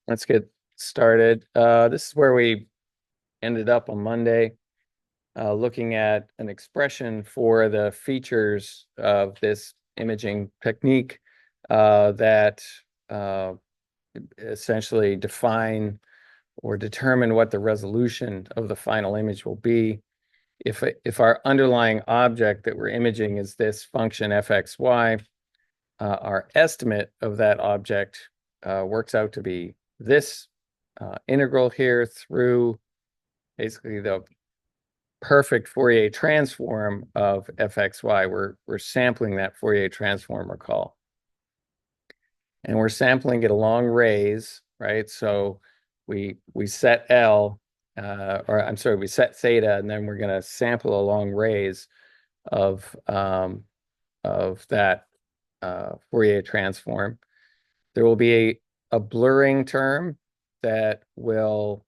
Let's get started. This is where we ended up on Monday, looking at an expression for the features of this imaging technique that uh, essentially define or determine what the resolution of the final image will be. If our underlying object that we're imaging is this function fxy, our estimate of that object works out to be this integral here through basically the perfect Fourier transform of fxy. We're sampling that Fourier transform, recall. And we're sampling it along rays, right? So we set L, or I'm sorry, we set theta, and then we're going to sample along rays of that Fourier transform. There will be a blurring term that will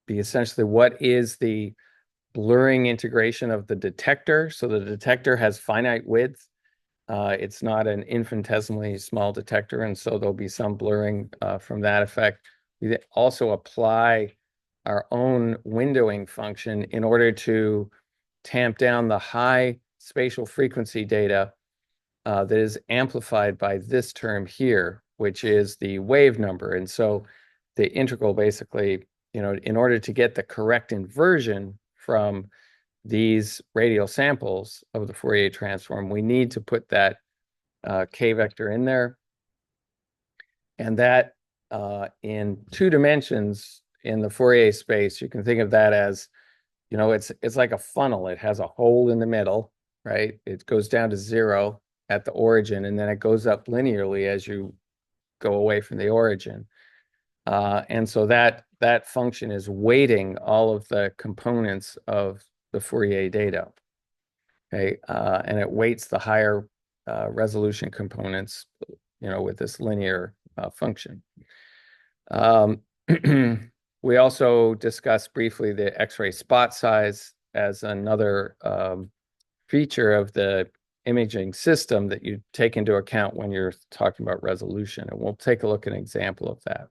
be essentially what is the blurring integration of the detector. So the detector has finite width. It's not an infinitesimally small detector, and so there'll be some blurring from that effect. We also apply our own windowing function in order to tamp down the high spatial frequency data that is amplified by this term here, which is the wave number. And so the integral basically, in order to get the correct inversion from these radial samples of the Fourier transform, we need to put that k vector in there. And that in 2 dimensions in the Fourier space, you can think of that as, it's like a funnel. It has a hole in the middle, right? It goes down to 0 at the origin, and then it goes up linearly as you go away from the origin. And so that function is weighting all of the components of the Fourier data. Okay, and it weights the higher resolution components, with this linear function. We also discussed briefly the X-ray spot size as another feature of the imaging system that you take into account when you're talking about resolution. And we'll take a look at an example of that.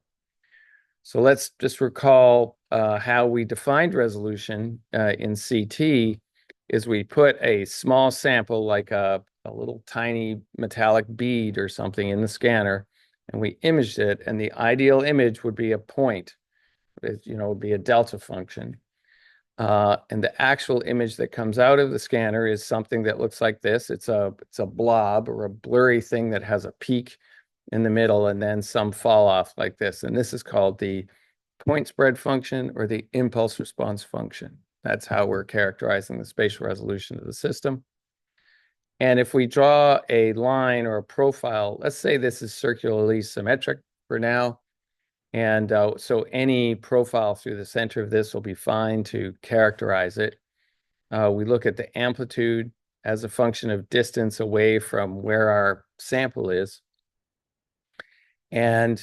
So let's just recall how we defined resolution in CT is we put a small sample like a little tiny metallic bead or something in the scanner, and we imaged it, and the ideal image would be a point. It, would be a delta function. And the actual image that comes out of the scanner is something that looks like this. It's a blob or a blurry thing that has a peak in the middle and then some fall off like this. And this is called the point spread function or the impulse response function. That's how we're characterizing the spatial resolution of the system. And if we draw a line or a profile, let's say this is circularly symmetric for now. And so any profile through the center of this will be fine to characterize it. We look at the amplitude as a function of distance away from where our sample is. And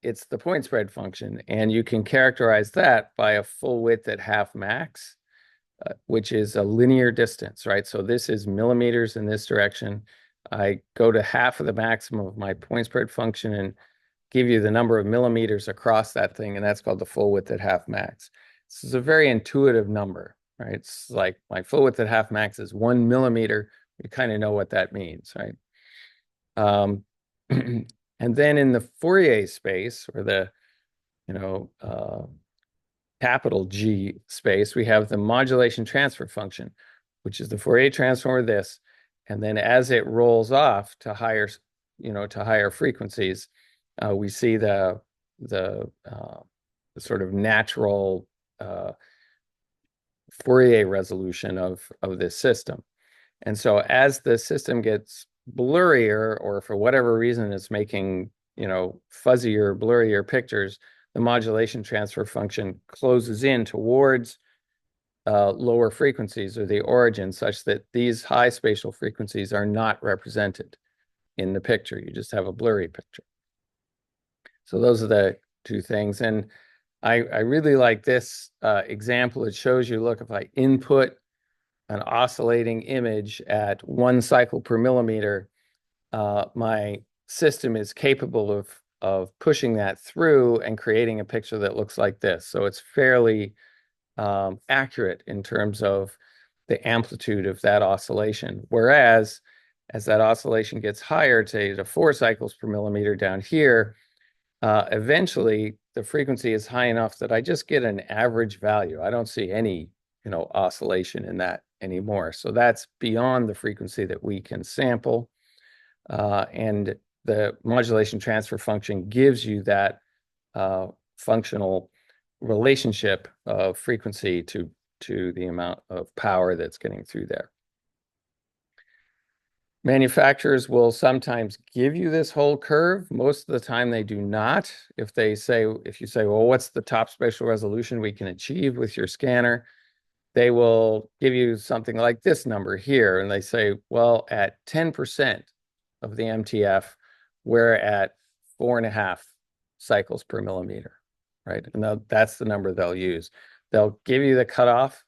it's the point spread function. And you can characterize that by a full width at half max, which is a linear distance, right? So this is millimeters in this direction. I go to half of the maximum of my point spread function and give you the number of millimeters across that thing, and that's called the full width at half max. This is a very intuitive number, right? It's like my full width at half max is 1 millimeter. You kind of know what that means, right? And then in the Fourier space, or the, capital G space, we have the modulation transfer function, which is the Fourier transform of this. And then as it rolls off to higher, frequencies, we see the sort of natural Fourier resolution of this system. And so as the system gets blurrier, or for whatever reason it's making, fuzzier, blurrier pictures, the modulation transfer function closes in towards lower frequencies or the origin, such that these high spatial frequencies are not represented in the picture. You just have a blurry picture. So those are the 2 things. And I really like this example. It shows you, look, if I input an oscillating image at 1 cycle per millimeter, my system is capable of pushing that through and creating a picture that looks like this. So it's fairly accurate in terms of the amplitude of that oscillation. Whereas as that oscillation gets higher, to 4 cycles per millimeter down here, eventually the frequency is high enough that I just get an average value. I don't see any, oscillation in that anymore. So that's beyond the frequency that we can sample. And the modulation transfer function gives you that functional relationship of frequency to the amount of power that's getting through there. Manufacturers will sometimes give you this whole curve. Most of the time they do not. If you say, well, what's the top spatial resolution we can achieve with your scanner? They will give you something like this number here. And they say, well, at 10% of the MTF, we're at 4.5 cycles per millimeter, right? And that's the number they'll use. They'll give you the cutoff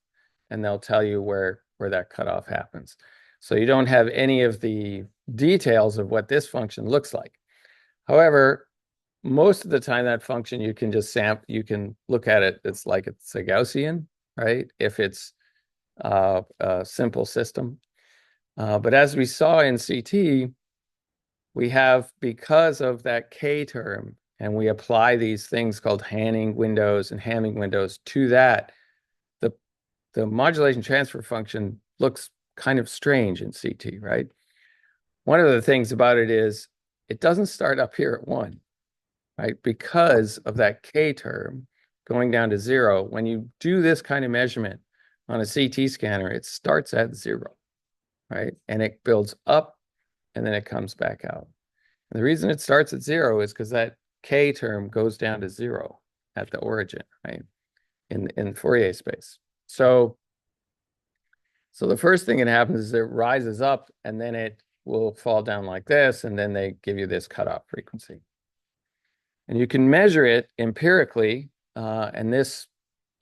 and they'll tell you where that cutoff happens. So you don't have any of the details of what this function looks like. However, most of the time that function you can just you can look at it, it's like it's a Gaussian, right? If it's a simple system. But as we saw in CT, we have, because of that K term, and we apply these things called Hanning windows and Hamming windows to that, the modulation transfer function looks kind of strange in CT, right? One of the things about it is it doesn't start up here at 1, right? Because of that K term going down to 0. When you do this kind of measurement on a CT scanner, it starts at 0, right? And it builds up and then it comes back out. And the reason it starts at 0 is because that K term goes down to 0 at the origin, right? In Fourier space. So the first thing that happens is it rises up and then it will fall down like this, and then they give you this cutoff frequency. And you can measure it empirically, and this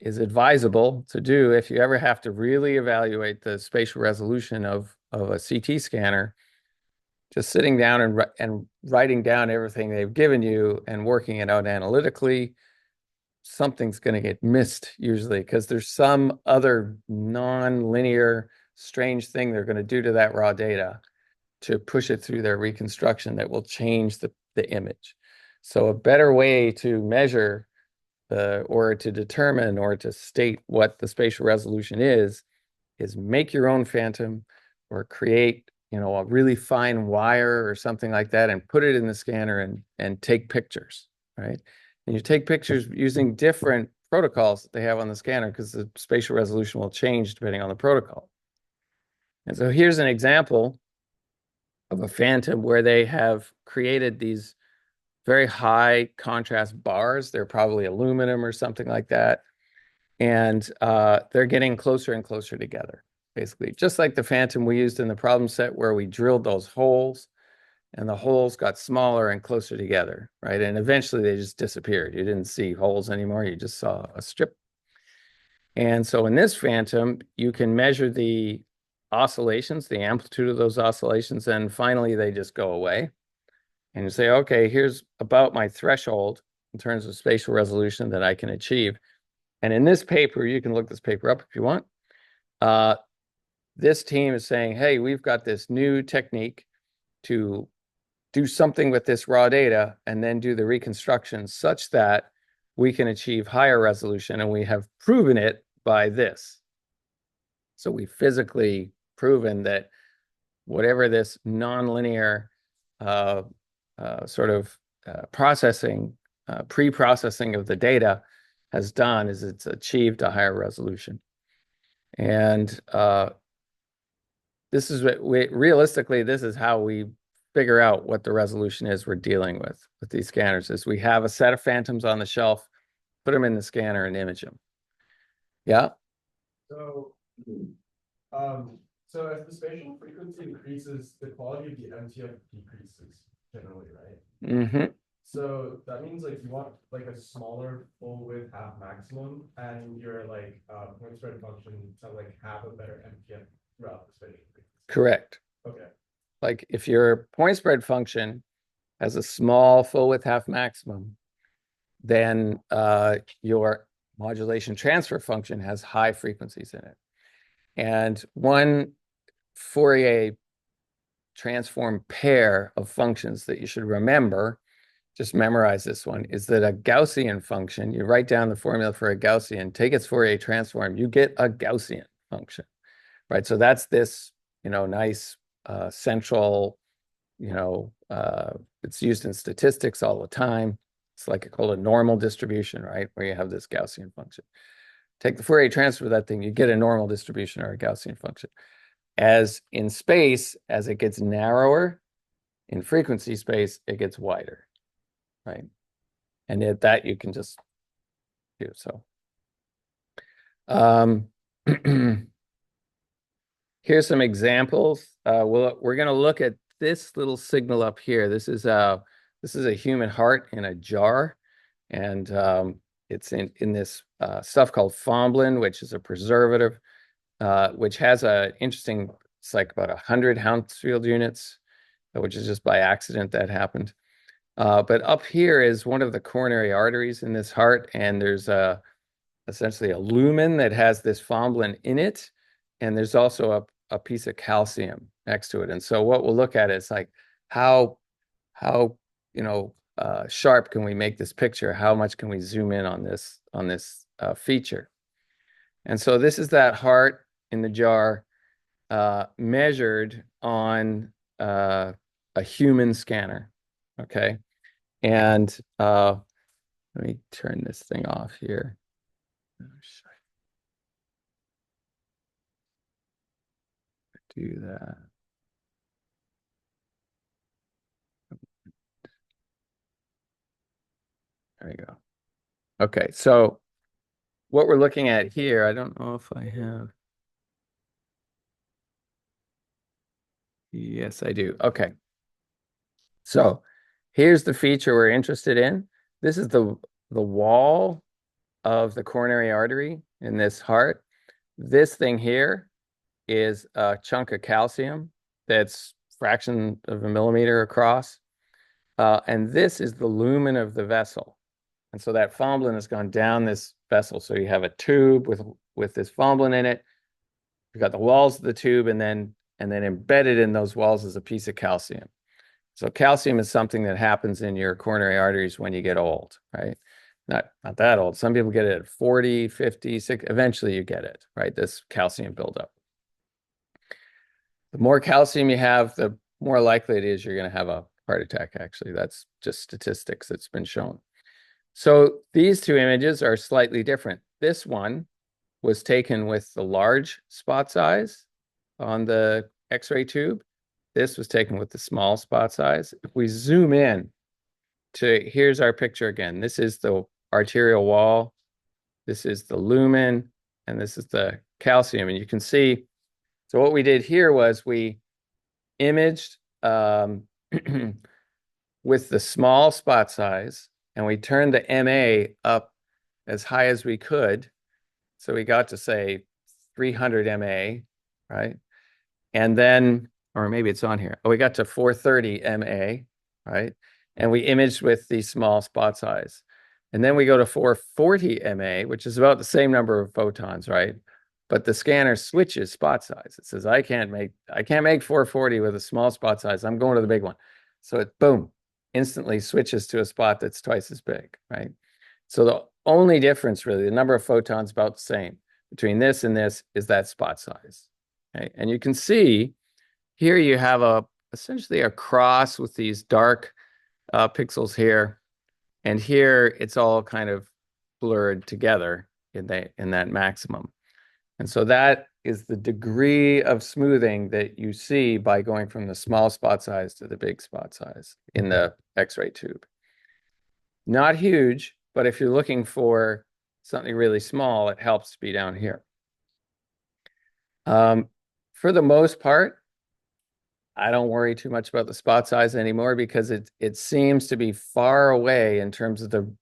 is advisable to do if you ever have to really evaluate the spatial resolution of a CT scanner. Just sitting down and writing down everything they've given you and working it out analytically, something's going to get missed usually because there's some other non-linear strange thing they're going to do to that raw data to push it through their reconstruction that will change the image. So a better way to measure or to determine or to state what the spatial resolution is make your own phantom or create a really fine wire or something like that and put it in the scanner and take pictures, right? And you take pictures using different protocols that they have on the scanner because the spatial resolution will change depending on the protocol. And so here's an example of a phantom where they have created these very high contrast bars. They're probably aluminum or something like that. And they're getting closer and closer together, basically. Just like the phantom we used in the problem set where we drilled those holes and the holes got smaller and closer together, right? And eventually they just disappeared. You didn't see holes anymore. You just saw a strip. And so in this phantom, you can measure the oscillations, the amplitude of those oscillations, and finally they just go away. And you say, okay, here's about my threshold in terms of spatial resolution that I can achieve. And in this paper, you can look this paper up if you want. This team is saying, hey, we've got this new technique to do something with this raw data and then do the reconstruction such that we can achieve higher resolution, and we have proven it by this. So we physically proven that whatever this nonlinear processing, pre-processing of the data has done is it's achieved a higher resolution. And this is realistically, this is how we figure out what the resolution is we're dealing with these scanners. Is we have a set of phantoms on the shelf, put them in the scanner and image them. Yeah. So, so as the spatial frequency increases, the quality of the MTF decreases generally, right? Mm-hmm. So that means like you want like a smaller full width half maximum, and your like point spread function to like have a better MTF throughout the spatial frequency. Correct. Okay. Like if your point spread function has a small full width half maximum, then your modulation transfer function has high frequencies in it. And one Fourier transform pair of functions that you should remember, just memorize this one, is that a Gaussian function, you write down the formula for a Gaussian, take its Fourier transform, you get a Gaussian function, right? So that's this, nice central, it's used in statistics all the time. It's like called a normal distribution, right? Where you have this Gaussian function. Take the Fourier transfer of that thing, you get a normal distribution or a Gaussian function. As in space, as it gets narrower, in frequency space, it gets wider, right? And at that you can just do so. Here's some examples. We're going to look at this little signal up here. This is a human heart in a jar, and it's in this stuff called formalin, which is a preservative, which has a interesting. It's like about 100 Hounsfield units, which is just by accident that happened. But up here is one of the coronary arteries in this heart, and there's essentially a lumen that has this formalin in it, and there's also a piece of calcium next to it. And so what we'll look at is like how sharp can we make this picture? How much can we zoom in on this feature? And so this is that heart in the jar measured on a human scanner. Okay. And let me turn this thing off here. Do that. There you go. Okay, so what we're looking at here, I don't know if I have. Yes, I do. Okay. So here's the feature we're interested in. This is the wall of the coronary artery in this heart. This thing here is a chunk of calcium that's fraction of a millimeter across. And this is the lumen of the vessel. And so that formalin has gone down this vessel. So you have a tube with this formalin in it. You've got the walls of the tube, and then embedded in those walls is a piece of calcium. So calcium is something that happens in your coronary arteries when you get old, right? Not that old. Some people get it at 40, 50, 60. Eventually you get it, right? This calcium buildup. The more calcium you have, the more likely it is you're going to have a heart attack, actually. That's just statistics that's been shown. So these two images are slightly different. This one was taken with the large spot size on the X-ray tube. This was taken with the small spot size. If we zoom in here's our picture again. This is the arterial wall. This is the lumen, and this is the calcium. And you can see, so what we did here was we imaged with the small spot size, and we turned the MA up as high as we could. So we got to say 300 MA, right? And then, or maybe it's on here. Oh, we got to 430 MA, right? And we imaged with the small spot size. And then we go to 440 MA, which is about the same number of photons, right? But the scanner switches spot size. It says, I can't make 440 with a small spot size. I'm going to the big one. So it, boom, instantly switches to a spot that's twice as big, right? So the only difference, really, the number of photons about the same between this and this is that spot size. Okay? And you can see here you have essentially a cross with these dark pixels here, and here it's all kind of blurred together in that maximum. And so that is the degree of smoothing that you see by going from the small spot size to the big spot size in the X-ray tube. Not huge, but if you're looking for something really small, it helps to be down here. For the most part, I don't worry too much about the spot size anymore because it seems to be far away in terms of the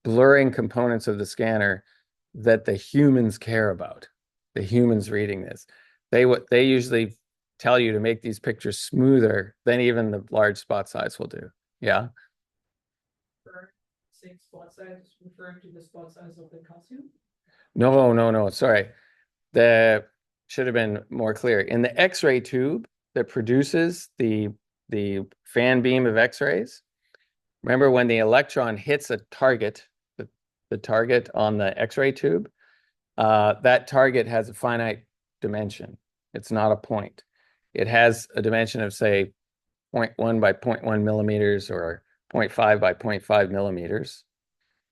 blurring components of the scanner that the humans care about. The humans reading this, they usually tell you to make these pictures smoother than even the large spot size will do. Yeah. Saying spot size, referring to the spot size of the calcium? No. Sorry. The should have been more clear. In the X-ray tube that produces the fan beam of X-rays, remember when the electron hits a target, the target on the X-ray tube, that target has a finite dimension. It's not a point. It has a dimension of, say, 0.1 by 0.1 millimeters or 0.5 by 0.5 millimeters.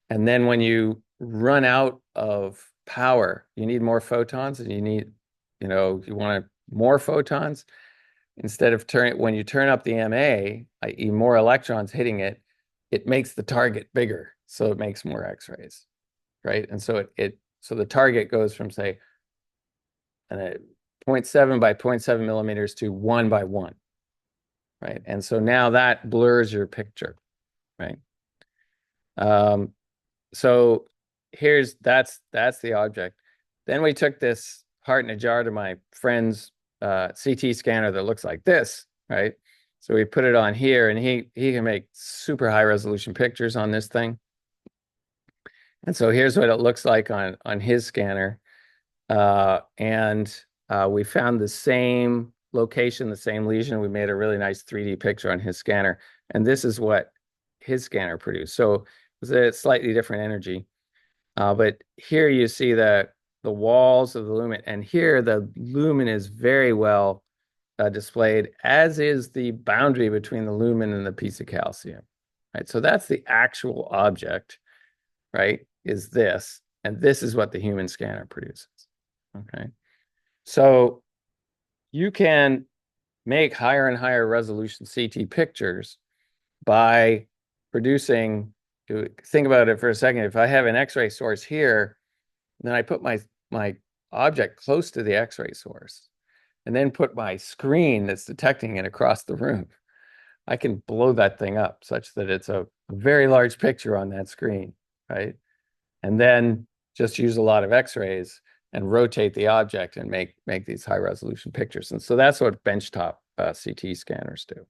And then when you run out of power, you need more photons and you want more photons. Instead of when you turn up the MA, i.e. more electrons hitting it, it makes the target bigger. So it makes more X-rays, right? And so so the target goes from, say, 0.7 by 0.7 millimeters to 1 by 1, right? And so now that blurs your picture, right? So that's the object. Then we took this heart in a jar to my friend's CT scanner that looks like this, right? So we put it on here, and he can make super high resolution pictures on this thing. And so here's what it looks like on his scanner. We found the same location, the same lesion. We made a really nice 3D picture on his scanner. And this is what his scanner produced. So it was a slightly different energy. But here you see the walls of the lumen. And here the lumen is very well displayed, as is the boundary between the lumen and the piece of calcium. Right? So that's the actual object, right? Is this. And this is what the human scanner produces. Okay. So you can make higher and higher resolution CT pictures by producing, think about it for a second. If I have an X-ray source here, then I put my object close to the X-ray source and then put my screen that's detecting it across the room, I can blow that thing up such that it's a very large picture on that screen, right? And then just use a lot of X-rays and rotate the object and make these high resolution pictures. And so that's what benchtop CT scanners do.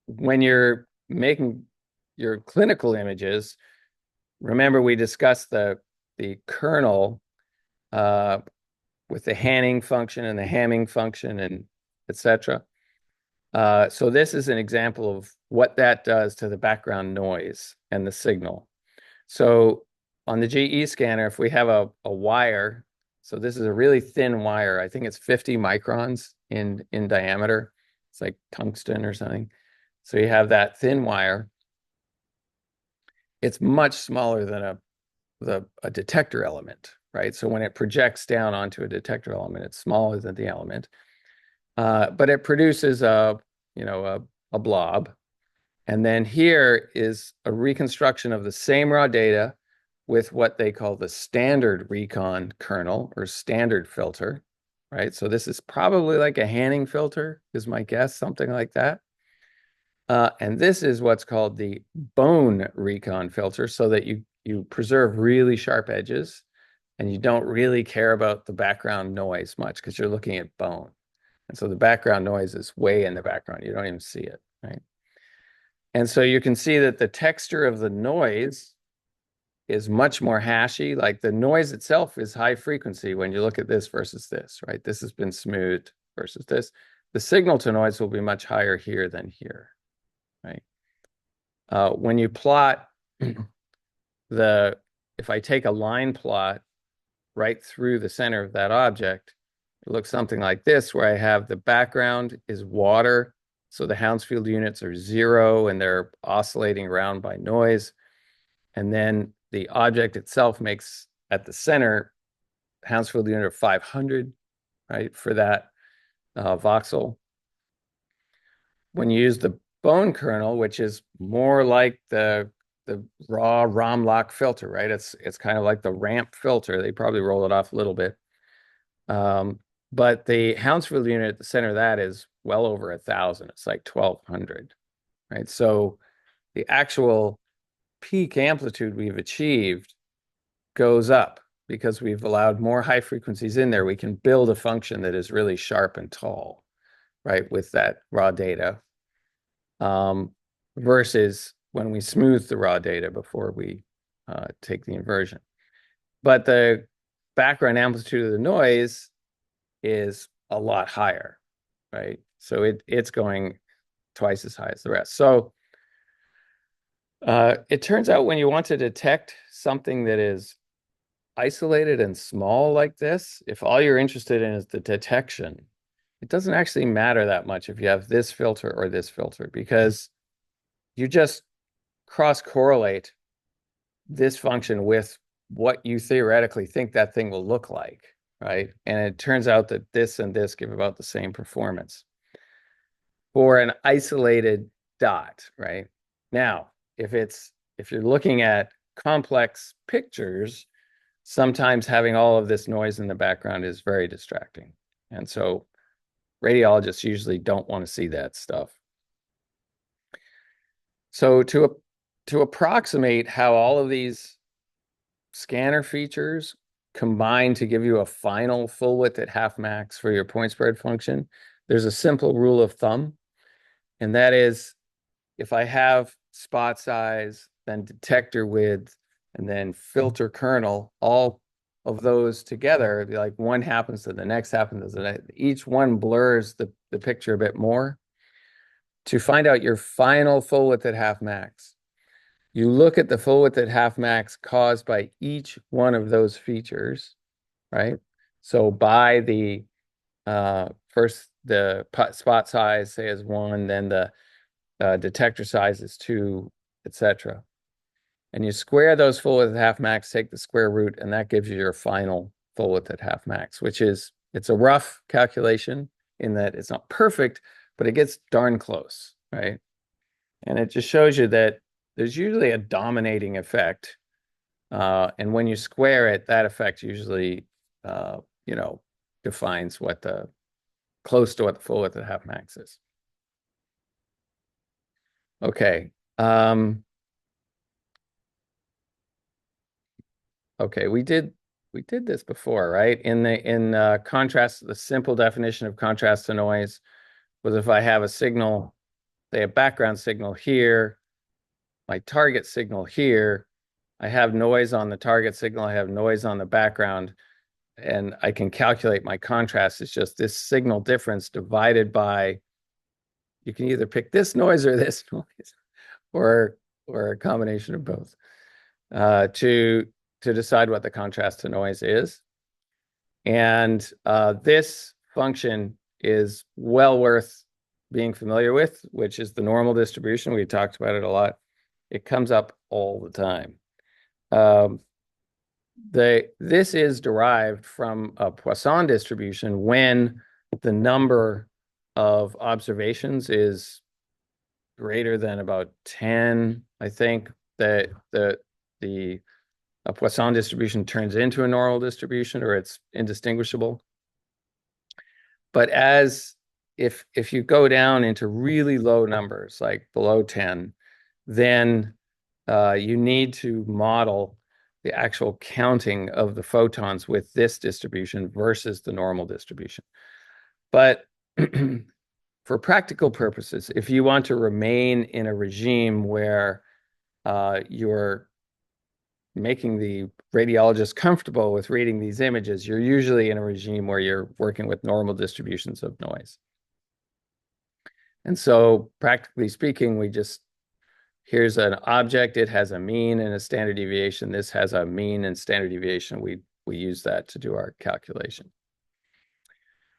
When you're making your clinical images, remember we discussed the kernel with the Hanning function and the Hamming function and etc. So this is an example of what that does to the background noise and the signal. So on the GE scanner, if we have a wire, so this is a really thin wire, I think it's 50 microns in diameter. It's like tungsten or something. So you have that thin wire. It's much smaller than a detector element, right? So when it projects down onto a detector element, it's smaller than the element. But it produces a blob. And then here is a reconstruction of the same raw data with what they call the standard recon kernel or standard filter, right? So this is probably like a Hanning filter, is my guess, something like that. And this is what's called the bone recon filter, so that you preserve really sharp edges and you don't really care about the background noise much because you're looking at bone. And so the background noise is way in the background. You don't even see it, right? And so you can see that the texture of the noise is much more hashy. Like the noise itself is high frequency when you look at this versus this, right? This has been smoothed versus this. The signal to noise will be much higher here than here, right? When you plot if I take a line plot right through the center of that object, it looks something like this, where I have the background is water. So the Hounsfield units are 0 and they're oscillating around by noise. And then the object itself makes at the center Hounsfield unit of 500, right, for that voxel. When you use the bone kernel, which is more like the raw Romlock filter, right? It's kind of like the ramp filter. They probably roll it off a little bit. But the Hounsfield unit at the center of that is well over 1,000. It's like 1,200, right? So the actual peak amplitude we've achieved goes up because we've allowed more high frequencies in there, we can build a function that is really sharp and tall, right, with that raw data, versus when we smooth the raw data before we take the inversion. But the background amplitude of the noise is a lot higher, right? So it's going twice as high as the rest. So it turns out when you want to detect something that is isolated and small like this, if all you're interested in is the detection, it doesn't actually matter that much if you have this filter or this filter, because you just cross-correlate this function with what you theoretically think that thing will look like, right? And it turns out that this and this give about the same performance for an isolated dot, right? Now, if you're looking at complex pictures, sometimes having all of this noise in the background is very distracting. And so radiologists usually don't want to see that stuff. So to approximate how all of these scanner features combine to give you a final full width at half max for your point spread function, there's a simple rule of thumb. And that is, if I have spot size, then detector width, and then filter kernel, all of those together, like one happens to the next happens to the next, each one blurs the picture a bit more. To find out your final full width at half max, you look at the full width at half max caused by each one of those features, right? So by the first, the spot size, say, is 1, then the detector size is 2, etc. And you square those full width at half max, take the square root, and that gives you your final full width at half max, which is, it's a rough calculation in that it's not perfect, but it gets darn close, right? And it just shows you that there's usually a dominating effect. And when you square it, that effect usually, defines what close to what the full width at half max is. Okay. Okay, we did this before, right? In contrast, the simple definition of contrast to noise was if I have a signal, say a background signal here, my target signal here, I have noise on the target signal, I have noise on the background, and I can calculate my contrast. It's just this signal difference divided by, you can either pick this noise or this noise, or a combination of both, to decide what the contrast to noise is. And this function is well worth being familiar with, which is the normal distribution. We talked about it a lot. It comes up all the time. This is derived from a Poisson distribution when the number of observations is greater than about 10. I think that the Poisson distribution turns into a normal distribution, or it's indistinguishable. But if you go down into really low numbers, like below 10, then you need to model the actual counting of the photons with this distribution versus the normal distribution. But for practical purposes, if you want to remain in a regime where you're making the radiologist comfortable with reading these images, you're usually in a regime where you're working with normal distributions of noise. And so practically speaking, here's an object, it has a mean and a standard deviation. This has a mean and standard deviation. We use that to do our calculation.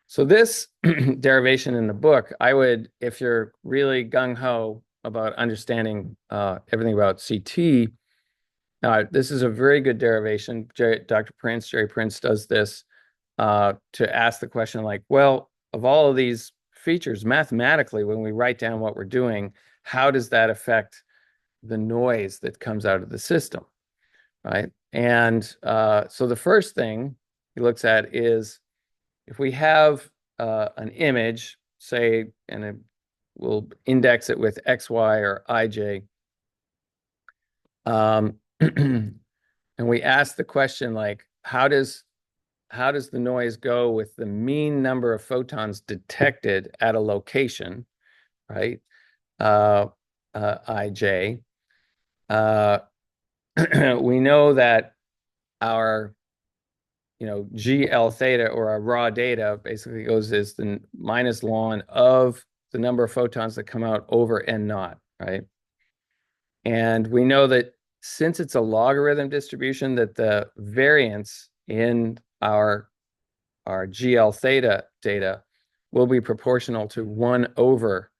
So this derivation in the book, if you're really gung-ho about understanding everything about CT, this is a very good derivation. Jerry Prince does this to ask the question, like, well, of all of these features, mathematically, when we write down what we're doing, how does that affect the noise that comes out of the system, right? And so the first thing he looks at is, if we have an image, say, and we'll index it with XY or IJ, and we ask the question, like, how does the noise go with the mean number of photons detected at a location, right? IJ. We know that our GL theta, or our raw data, basically goes as the minus ln of the number of photons that come out over n naught, right? And we know that since it's a logarithm distribution, that the variance in our GL theta data will be proportional to 1 over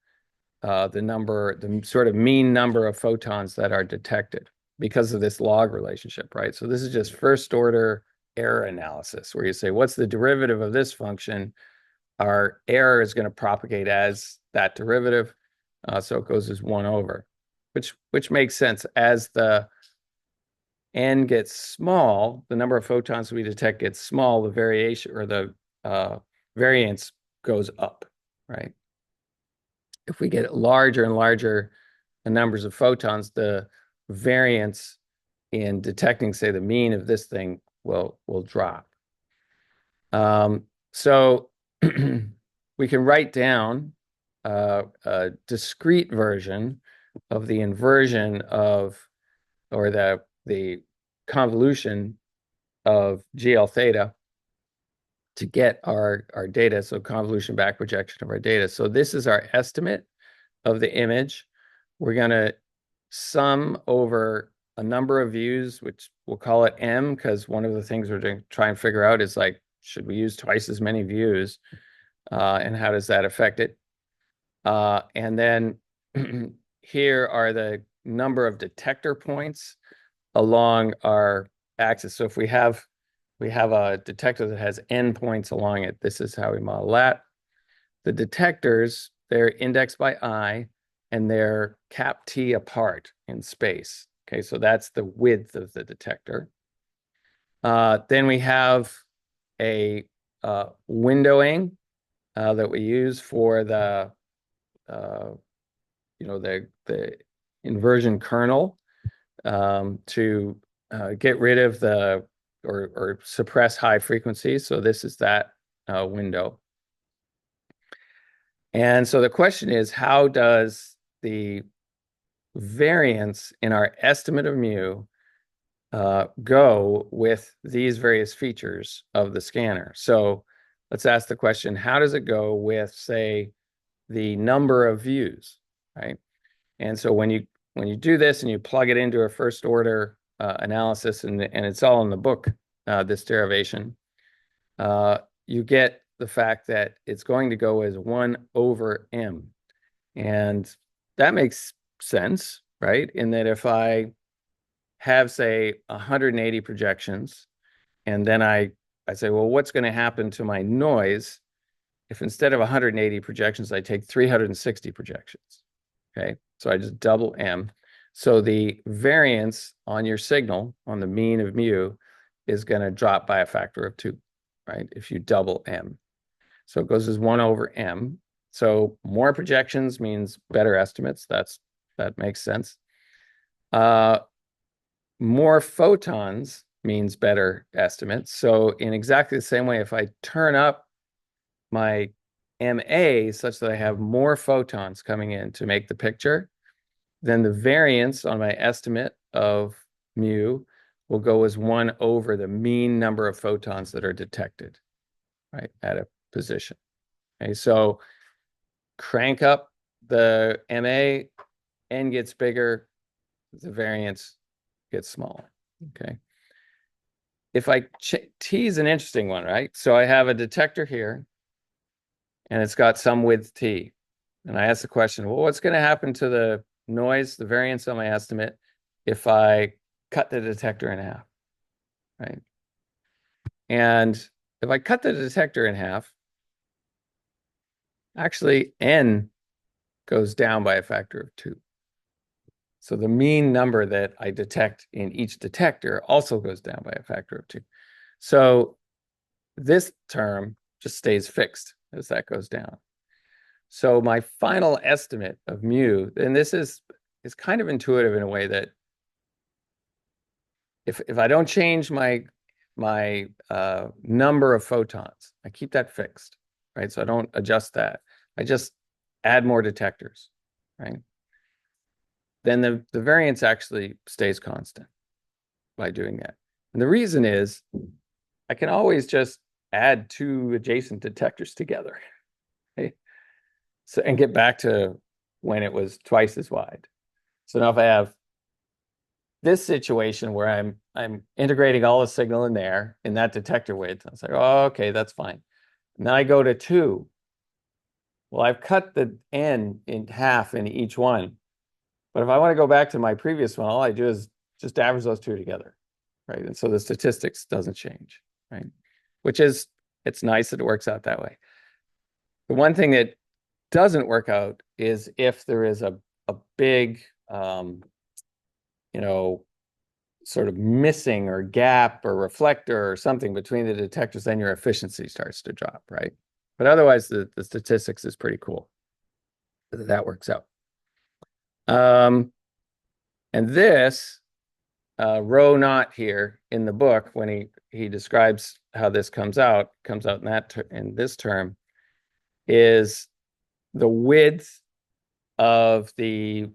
the sort of mean number of photons that are detected because of this log relationship, right? So this is just first order error analysis where you say, what's the derivative of this function? Our error is going to propagate as that derivative. So it goes as 1 over, which makes sense. As the n gets small, the number of photons we detect gets small, the variation or the variance goes up, right? If we get larger and larger numbers of photons, the variance in detecting, say, the mean of this thing will drop. So we can write down a discrete version of the inversion of, or the convolution of GL theta to get our data, so convolution back projection of our data. So this is our estimate of the image. We're going to sum over a number of views, which we'll call it M, because one of the things we're going to try and figure out is, like, should we use twice as many views? And how does that affect it? And then here are the number of detector points along our axis. So if we have a detector that has n points along it, this is how we model that. The detectors, they're indexed by I, and they're cap T apart in space. Okay, so that's the width of the detector. Then we have a windowing that we use for the inversion kernel to get rid of or suppress high frequencies. So this is that window. And so the question is, how does the variance in our estimate of mu go with these various features of the scanner? So let's ask the question, how does it go with, say, the number of views, right? And so when you do this and you plug it into a first order analysis, and it's all in the book, this derivation, you get the fact that it's going to go as 1 over m. And that makes sense, right? In that if I have, say, 180 projections, and then I say, well, what's going to happen to my noise if instead of 180 projections, I take 360 projections? Okay, so I just double m. So the variance on your signal, on the mean of mu, is going to drop by a factor of 2, right? If you double m. So it goes as 1 over m. So more projections means better estimates. That makes sense. More photons means better estimates. So in exactly the same way, if I turn up my MA such that I have more photons coming in to make the picture, then the variance on my estimate of mu will go as 1 over the mean number of photons that are detected, right, at a position. Okay, so crank up the MA, n gets bigger, the variance gets smaller. Okay. If I T is an interesting one, right? So I have a detector here, and it's got some width T. And I ask the question, well, what's going to happen to the noise, the variance on my estimate, if I cut the detector in half, right? And if I cut the detector in half, actually n goes down by a factor of 2. So the mean number that I detect in each detector also goes down by a factor of 2. So this term just stays fixed as that goes down. So my final estimate of mu, and this is kind of intuitive in a way that if I don't change my my number of photons. I keep that fixed, right? So I don't adjust that. I just add more detectors, right? Then the variance actually stays constant by doing that. And the reason is I can always just add two adjacent detectors together, right? So, and get back to when it was twice as wide. So now if I have this situation where I'm integrating all the signal in there in that detector width, I was like, oh, okay, that's fine. And then I go to 2. Well, I've cut the n in half in each one. But if I want to go back to my previous one, all I do is just average those two together, right? And so the statistics doesn't change, right? Which is, it's nice that it works out that way. The one thing that doesn't work out is if there is a big, you know, sort of missing or gap or reflector or something between the detectors, then your efficiency starts to drop, right? But otherwise, the statistics is pretty cool. That works out. And this row naught here in the book, when he describes how this comes out in that in this term, is the width of the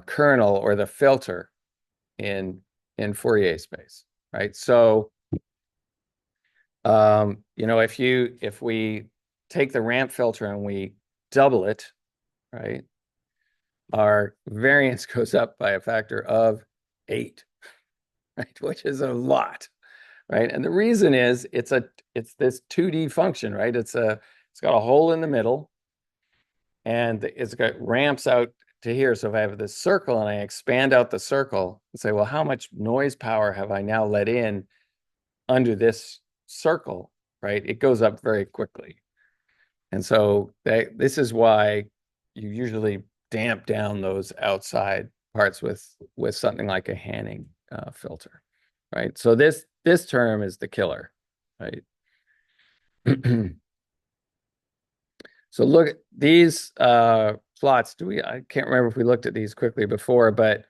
kernel or the filter in Fourier space, right? So, you know, if we take the ramp filter and we double it, right, our variance goes up by a factor of 8, right, which is a lot, right? And the reason is it's this 2D function, right? It's got a hole in the middle, and it's got ramps out to here. So if I have this circle and I expand out the circle and say, well, how much noise power have I now let in under this circle, right? It goes up very quickly. And so this is why you usually damp down those outside parts with something like a Hanning filter, right? So this term is the killer, right? So look at these plots. I can't remember if we looked at these quickly before, but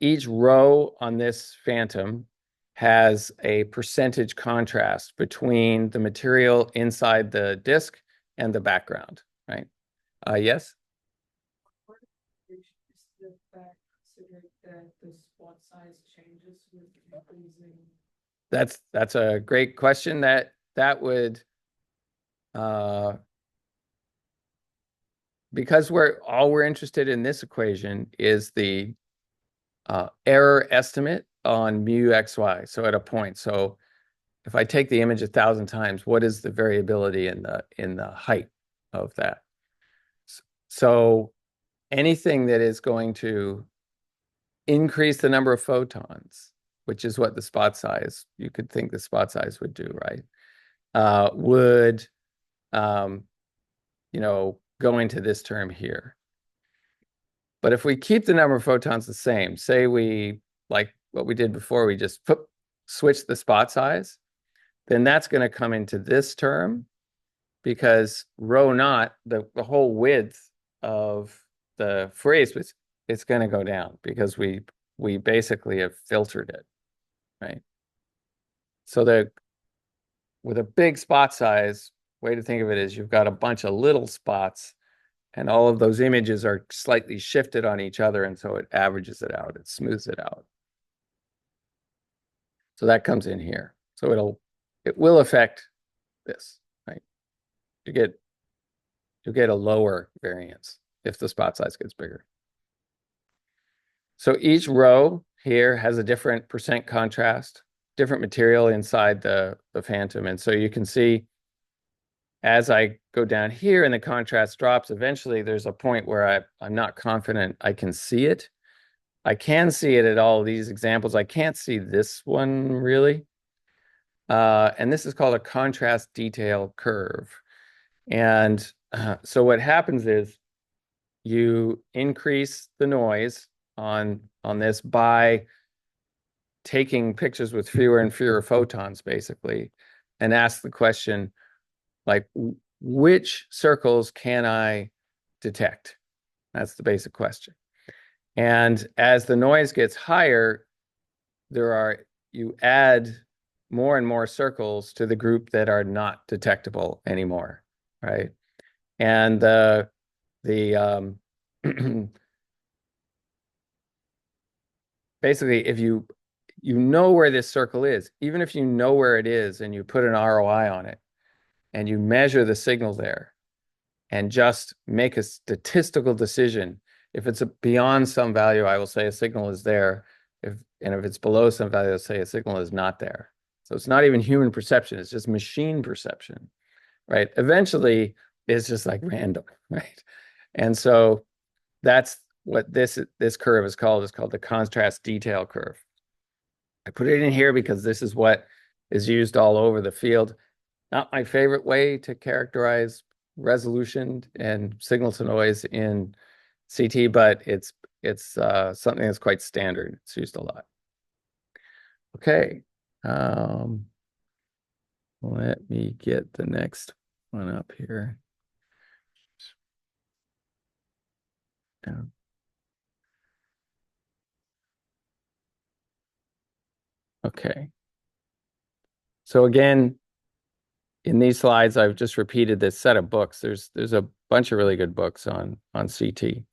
each row on this phantom has a percentage contrast between the material inside the disk and the background, right? Yes? Is the fact considered that the spot size changes with increasing? That's a great question. That would because we're interested in this equation is the error estimate on mu xy. So at a point. So if I take the image 1,000 times, what is the variability in the height of that? So anything that is going to increase the number of photons, which is what the spot size, you could think the spot size would do, right? Would, you know, go into this term here. But if we keep the number of photons the same, say we, like what we did before, we just switch the spot size, then that's going to come into this term because rho naught, the whole width of the Fourier space, it's going to go down because we basically have filtered it, right? So with a big spot size, way to think of it is you've got a bunch of little spots and all of those images are slightly shifted on each other, and so it averages it out, it smooths it out. So that comes in here. So it will affect this, right? You get a lower variance if the spot size gets bigger. So each row here has a different percent contrast, different material inside the phantom. And so you can see as I go down here and the contrast drops, eventually there's a point where I'm not confident I can see it. I can see it at all of these examples. I can't see this one really. And this is called a contrast detail curve. And so what happens is you increase the noise on this by taking pictures with fewer and fewer photons, basically, and ask the question, like, which circles can I detect? That's the basic question. And as the noise gets higher, there are you add more and more circles to the group that are not detectable anymore, right? And basically, if you know where this circle is, even if you know where it is and you put an ROI on it and you measure the signal there and just make a statistical decision. If it's beyond some value, I will say a signal is there. If it's below some value, I'll say a signal is not there. So it's not even human perception, it's just machine perception, right? Eventually, it's just like random, right? And so that's what this curve is called. It's called the contrast detail curve. I put it in here because this is what is used all over the field. Not my favorite way to characterize resolution and signal to noise in CT, but it's something that's quite standard. It's used a lot. Okay. Let me get the next one up here. Yeah. Okay. So again, in these slides, I've just repeated this set of books. There's a bunch of really good books on CT.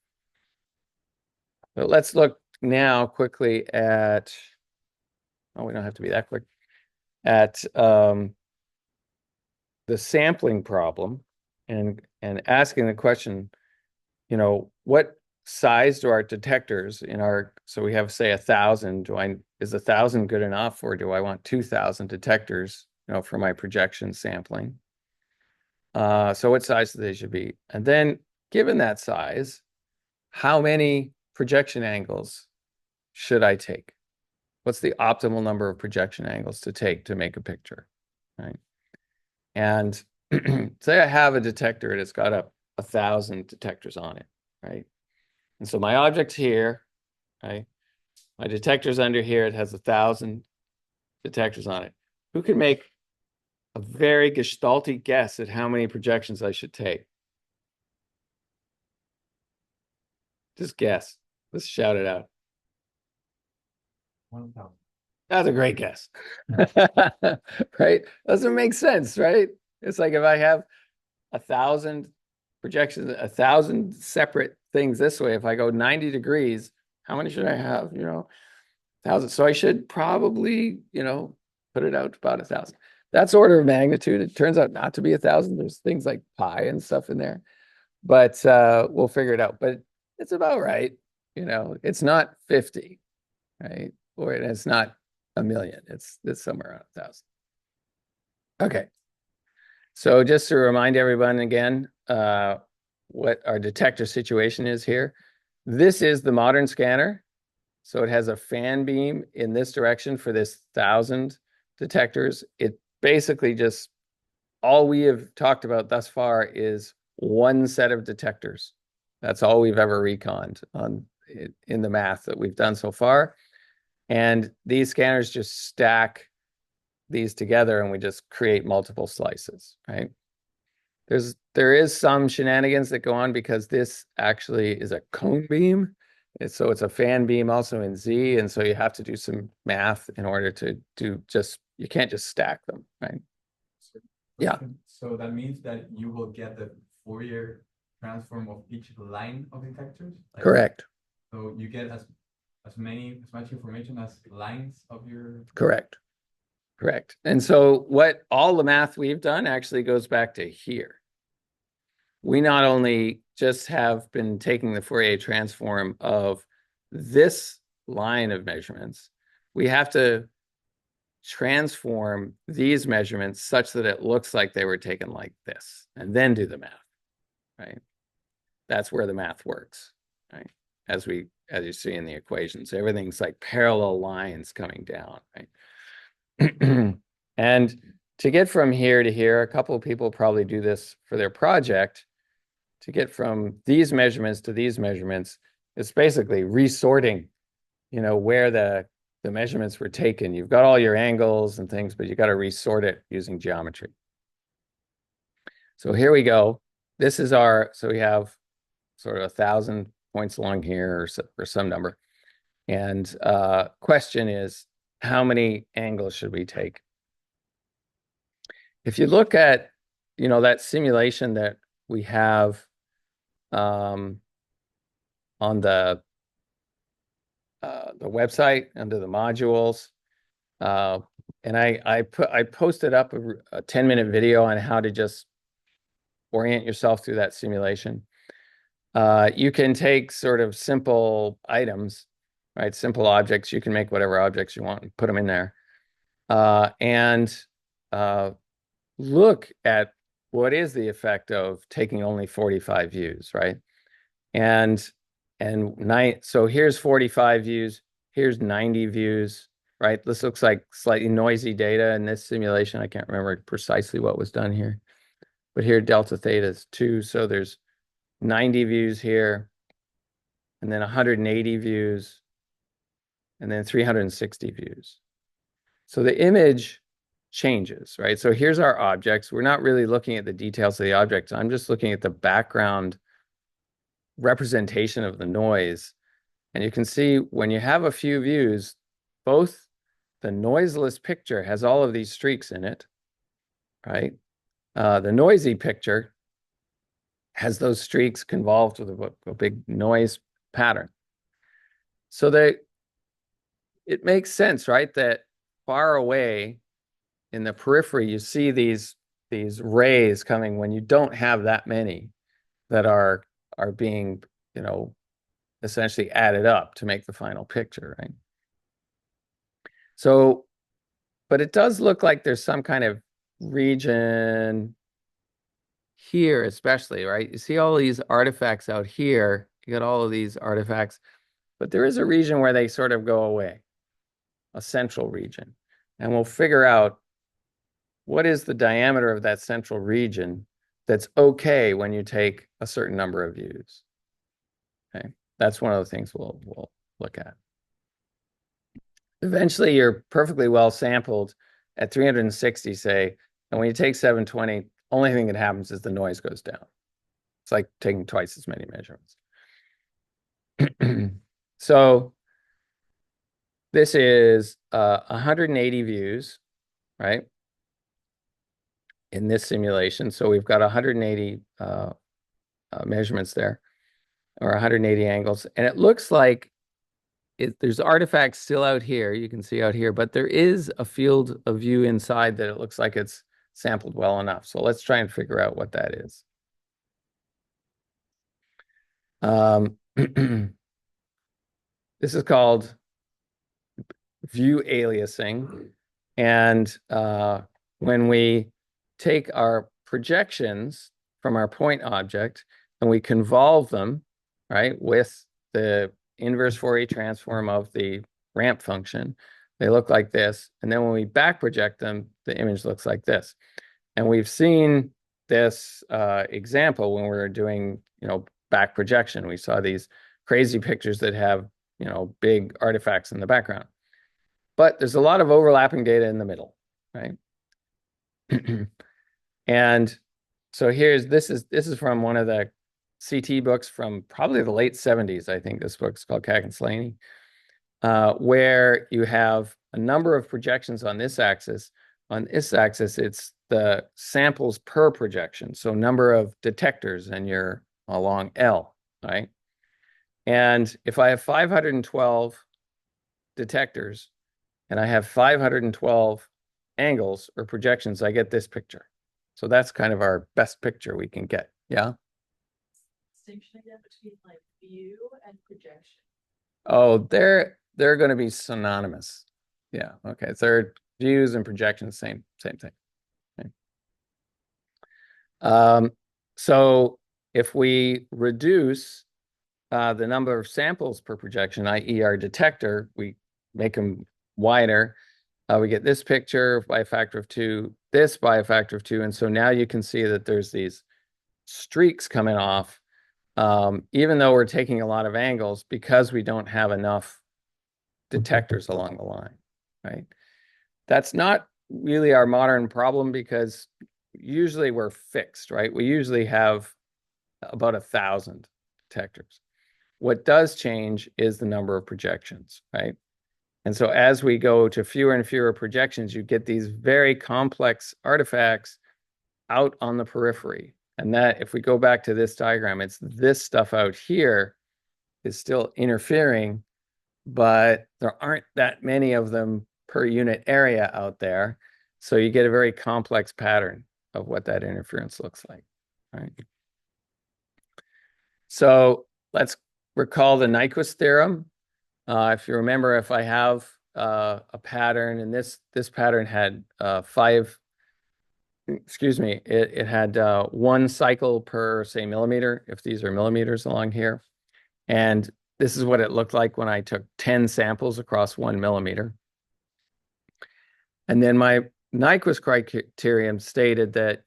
But let's look now quickly at, oh, we don't have to be that quick, at the sampling problem and asking the question, what size do our detectors in our, so we have, say, 1,000, is 1,000 good enough, or do I want 2,000 detectors, for my projection sampling? So what size do they should be? And then given that size, how many projection angles should I take? What's the optimal number of projection angles to take to make a picture, right? And say I have a detector and it's got 1,000 detectors on it, right? And so my object's here, right? My detector's under here. It has 1,000 detectors on it. Who can make a very gestalty guess at how many projections I should take? Just guess. Let's shout it out. 1,000. That's a great guess. Right? Doesn't make sense, right? It's like if I have 1,000 projections, 1,000 separate things this way, if I go 90 degrees, how many should I have? 1,000. So I should probably, put it out to about 1,000. That's order of magnitude. It turns out not to be 1,000. There's things like pi and stuff in there, but we'll figure it out. But it's about right. It's not 50, right? Or it's not 1,000,000. It's somewhere around 1,000. Okay. So just to remind everyone again, what our detector situation is here. This is the modern scanner. So it has a fan beam in this direction for this 1,000 detectors. It basically just, all we have talked about thus far is one set of detectors. That's all we've ever reconned in the math that we've done so far. And these scanners just stack these together and we just create multiple slices, right? There is some shenanigans that go on because this actually is a cone beam. So it's a fan beam also in Z. And so you have to do some math in order to you can't just stack them, right? Yeah. So that means that you will get the Fourier transform of each line of detectors? Correct. So you get as much information as lines of your. Correct. And so what all the math we've done actually goes back to here. We not only just have been taking the Fourier transform of this line of measurements, we have to transform these measurements such that it looks like they were taken like this, and then do the math, right? That's where the math works, right? As you see in the equations, everything's like parallel lines coming down, right? And to get from here to here, a couple of people probably do this for their project. To get from these measurements to these measurements, it's basically resorting, where the measurements were taken. You've got all your angles and things, but you got to resort it using geometry. So here we go. This is so we have sort of 1,000 points along here or some number. And question is, how many angles should we take? If you look at, that simulation that we have on the website under the modules, and I posted up a 10-minute video on how to just orient yourself through that simulation. You can take sort of simple items, right? Simple objects. You can make whatever objects you want and put them in there. And look at what is the effect of taking only 45 views, right? So here's 45 views, here's 90 views, right? This looks like slightly noisy data in this simulation. I can't remember precisely what was done here, but here delta theta is 2, so there's 90 views here, and then 180 views, and then 360 views. So the image changes, right? So here's our objects. We're not really looking at the details of the objects. I'm just looking at the background representation of the noise. And you can see when you have a few views, both the noiseless picture has all of these streaks in it, right? The noisy picture has those streaks convolved with a big noise pattern. So it makes sense, right? That far away in the periphery, you see these rays coming when you don't have that many that are being, essentially added up to make the final picture, right? So, but it does look like there's some kind of region here, especially, right? You see all these artifacts out here. You got all of these artifacts, but there is a region where they sort of go away, a central region. And we'll figure out what is the diameter of that central region that's okay when you take a certain number of views. Okay, that's one of the things we'll look at. Eventually, you're perfectly well sampled at 360, say, and when you take 720, only thing that happens is the noise goes down. It's like taking twice as many measurements. So this is 180 views, right? In this simulation. So we've got 180 measurements there, or 180 angles. And it looks like there's artifacts still out here, you can see out here, but there is a field of view inside that it looks like it's sampled well enough. So let's try and figure out what that is. This is called view aliasing. And when we take our projections from our point object and we convolve them, right, with the inverse Fourier transform of the ramp function, they look like this. And then when we back project them, the image looks like this. And we've seen this example when we were doing, back projection. We saw these crazy pictures that have, big artifacts in the background. But there's a lot of overlapping data in the middle, right? And so this is from one of the CT books from probably the late 70s. I think this book's called Cack and Slaney, where you have a number of projections on this axis. On this axis, it's the samples per projection. So number of detectors, and you're along L, right? And if I have 512 detectors and I have 512 angles or projections, I get this picture. So that's kind of our best picture we can get. Yeah. Distinction again between like view and projection. Oh, they're going to be synonymous. Yeah. Okay. So views and projections, same thing. Okay. So if we reduce the number of samples per projection, i.e. our detector, we make them wider, we get this picture by a factor of 2, this by a factor of 2. And so now you can see that there's these streaks coming off, even though we're taking a lot of angles, because we don't have enough detectors along the line, right? That's not really our modern problem, because usually we're fixed, right? We usually have about 1,000 detectors. What does change is the number of projections, right? And so as we go to fewer and fewer projections, you get these very complex artifacts out on the periphery. And that, if we go back to this diagram, it's this stuff out here is still interfering, but there aren't that many of them per unit area out there. So you get a very complex pattern of what that interference looks like, right? So let's recall the Nyquist theorem. If you remember, if I have a pattern, and this pattern had it had 1 cycle per, say, millimeter, if these are millimeters along here. And this is what it looked like when I took 10 samples across 1 millimeter. And then my Nyquist criterion stated that,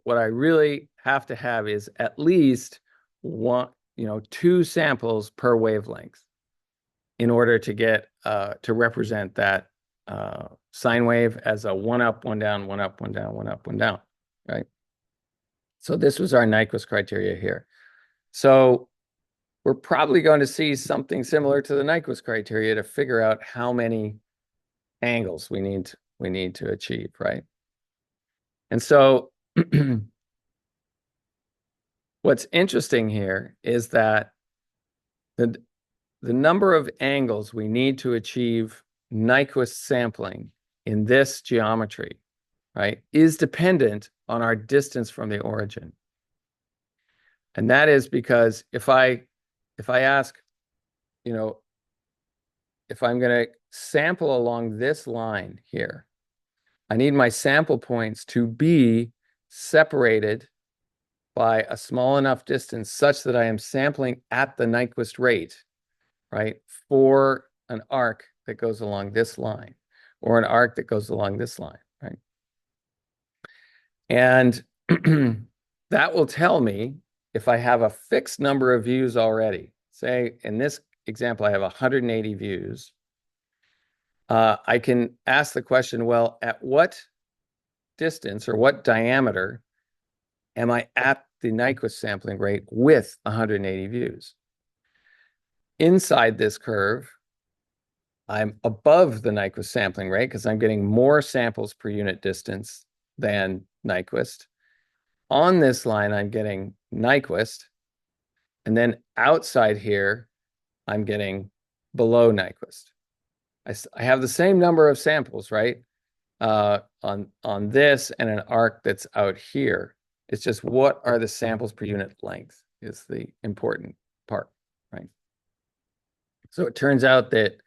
what I really have to have is at least 2 samples per wavelength in order to get to represent that sine wave as a 1 up, 1 down, 1 up, 1 down, 1 up, 1 down, right? So this was our Nyquist criteria here. So we're probably going to see something similar to the Nyquist criteria to figure out how many angles we need to achieve, right? And so what's interesting here is that the number of angles we need to achieve Nyquist sampling in this geometry, right, is dependent on our distance from the origin. And that is because if I ask, if I'm going to sample along this line here, I need my sample points to be separated by a small enough distance such that I am sampling at the Nyquist rate, right, for an arc that goes along this line or an arc that goes along this line, right? And that will tell me if I have a fixed number of views already. Say in this example, I have 180 views. I can ask the question, well, at what distance or what diameter am I at the Nyquist sampling rate with 180 views? Inside this curve, I'm above the Nyquist sampling rate because I'm getting more samples per unit distance than Nyquist. On this line, I'm getting Nyquist. And then outside here, I'm getting below Nyquist. I have the same number of samples, right? On this and an arc that's out here. It's just what are the samples per unit length is the important part, right? So it turns out that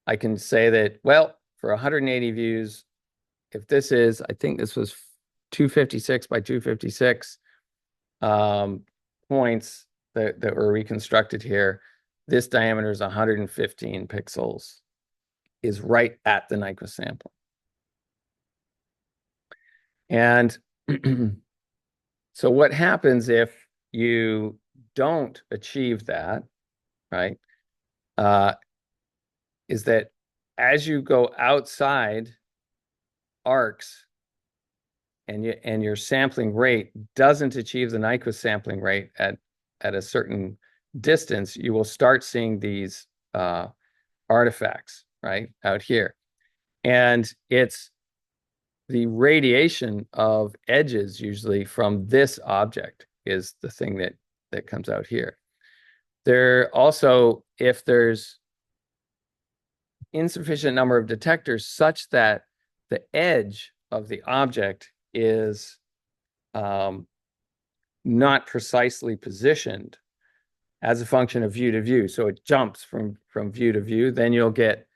I can say that, well, for 180 views, if this is, I think this was 256 by 256 points that were reconstructed here, this diameter is 115 pixels, is right at the Nyquist sample. And so what happens if you don't achieve that, right, is that as you go outside arcs and your sampling rate doesn't achieve the Nyquist sampling rate at a certain distance, you will start seeing these artifacts, right, out here. And it's the radiation of edges usually from this object is the thing that comes out here. There also, if there's insufficient number of detectors such that the edge of the object is not precisely positioned as a function of view to view, so it jumps from view to view, then you'll get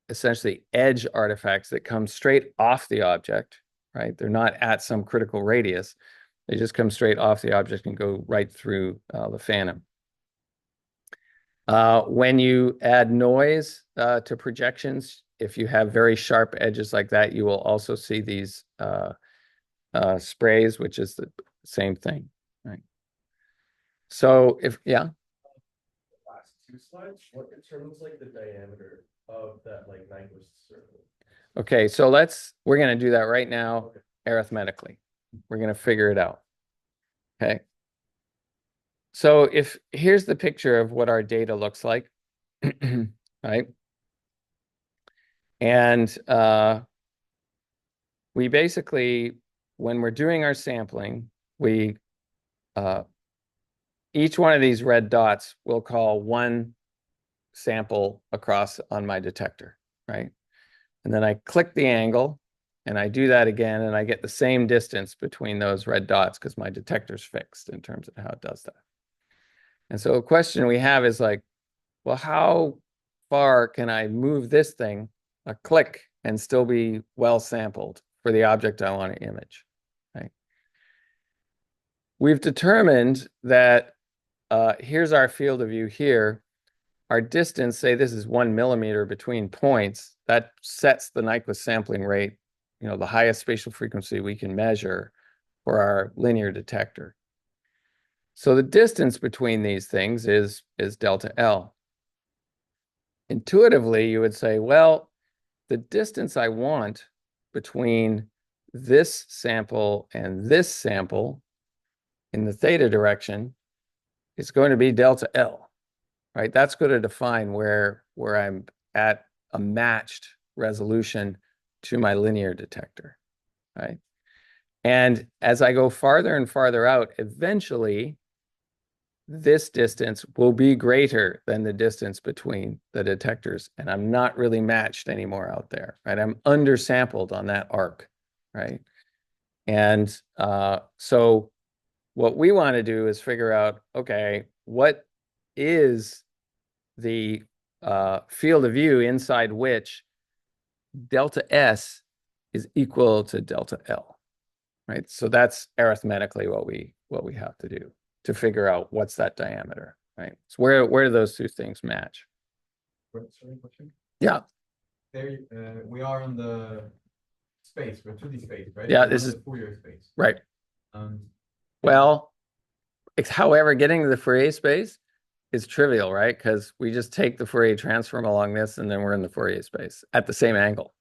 essentially edge artifacts that come straight off the object, right? They're not at some critical radius. They just come straight off the object and go right through the phantom. When you add noise to projections, if you have very sharp edges like that, you will also see these sprays, which is the same thing, right? So Last 2 slides, what determines like the diameter of that like Nyquist circle? Okay, so we're going to do that right now arithmetically. We're going to figure it out. Okay. So here's the picture of what our data looks like, right? And we basically, when we're doing our sampling, we each one of these red dots will call one sample across on my detector, right? And then I click the angle and I do that again, and I get the same distance between those red dots because my detector's fixed in terms of how it does that. And so a question we have is like, well, how far can I move this thing a click and still be well sampled for the object I want to image, right? We've determined that here's our field of view here. Our distance, say this is 1 millimeter between points, that sets the Nyquist sampling rate, the highest spatial frequency we can measure for our linear detector. So the distance between these things is delta L. Intuitively, you would say, well, the distance I want between this sample and this sample in the theta direction is going to be delta L, right? That's going to define where I'm at a matched resolution to my linear detector, right? And as I go farther and farther out, eventually this distance will be greater than the distance between the detectors, and I'm not really matched anymore out there, right? I'm undersampled on that arc, right? And so what we want to do is figure out, okay, what is the field of view inside which delta S is equal to delta L, right? So that's arithmetically what we have to do to figure out what's that diameter, right? So where do those two things match? Sorry, question? Yeah. There, we are on the space, we're 2D space, right? Yeah, We're this not is in the Fourier space. right. Um, Well, however, getting to the Fourier space is trivial, right? Because we just take the Fourier transform along this, and then we're in the Fourier space at the same angle.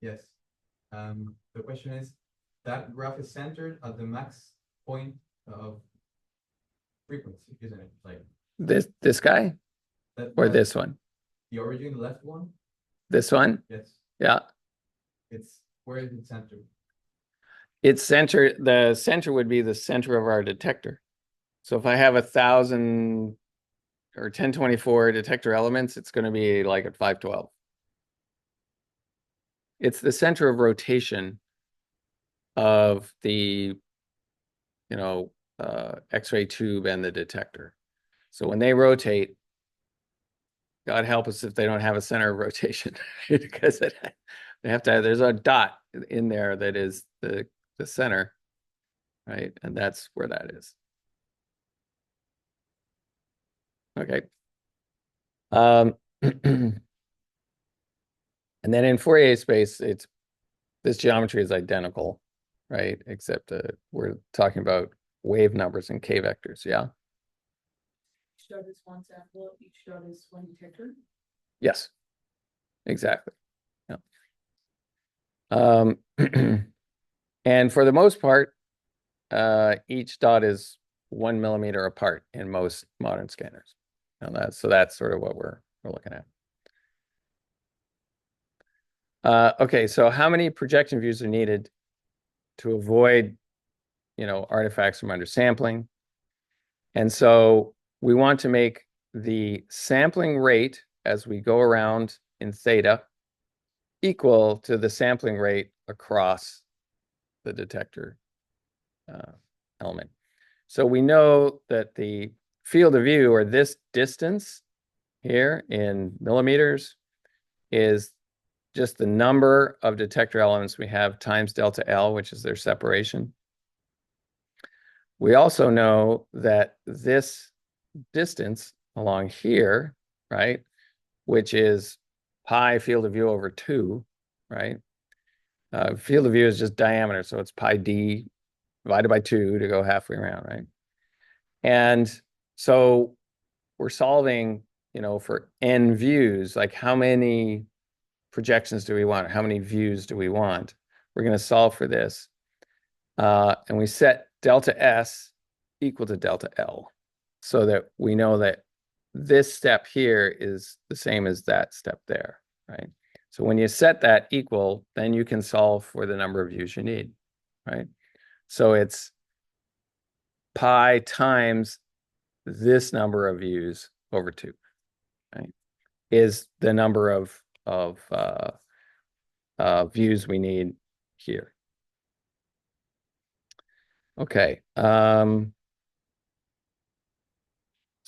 yes. The question is, that graph is centered at the max point of frequency, isn't it? Like This guy or this one? the origin left one? This one? Yes. Yeah. It's where is it centered? It's the center would be the center of our detector. So if I have 1,000 or 1024 detector elements, it's going to be like at 512. It's the center of rotation of the, X-ray tube and the detector. So when they rotate, God help us if they don't have a center of rotation, because they have to have, there's a dot in there that is the center, right? And that's where that is. Okay. And then in Fourier space, this geometry is identical, right? Except we're talking about wave numbers and k vectors, yeah? Each dot is one sample, each dot is one detector. Yes, exactly. Yeah. And for the most part, each dot is 1 millimeter apart in most modern scanners. And so that's sort of what we're looking at. Okay, so how many projection views are needed to avoid, artifacts from undersampling? And so we want to make the sampling rate as we go around in theta equal to the sampling rate across the detector element. So we know that the field of view, or this distance here in millimeters, is just the number of detector elements we have times delta L, which is their separation. We also know that this distance along here, right, which is pi field of view over 2, right? Field of view is just diameter, so it's pi d divided by 2 to go halfway around, right? And so we're solving, for n views, like how many projections do we want? How many views do we want? We're going to solve for this. And we set delta S equal to delta L so that we know that this step here is the same as that step there, right? So when you set that equal, then you can solve for the number of views you need, right? So it's pi times this number of views over 2, right? Is the number of views we need here. Okay. So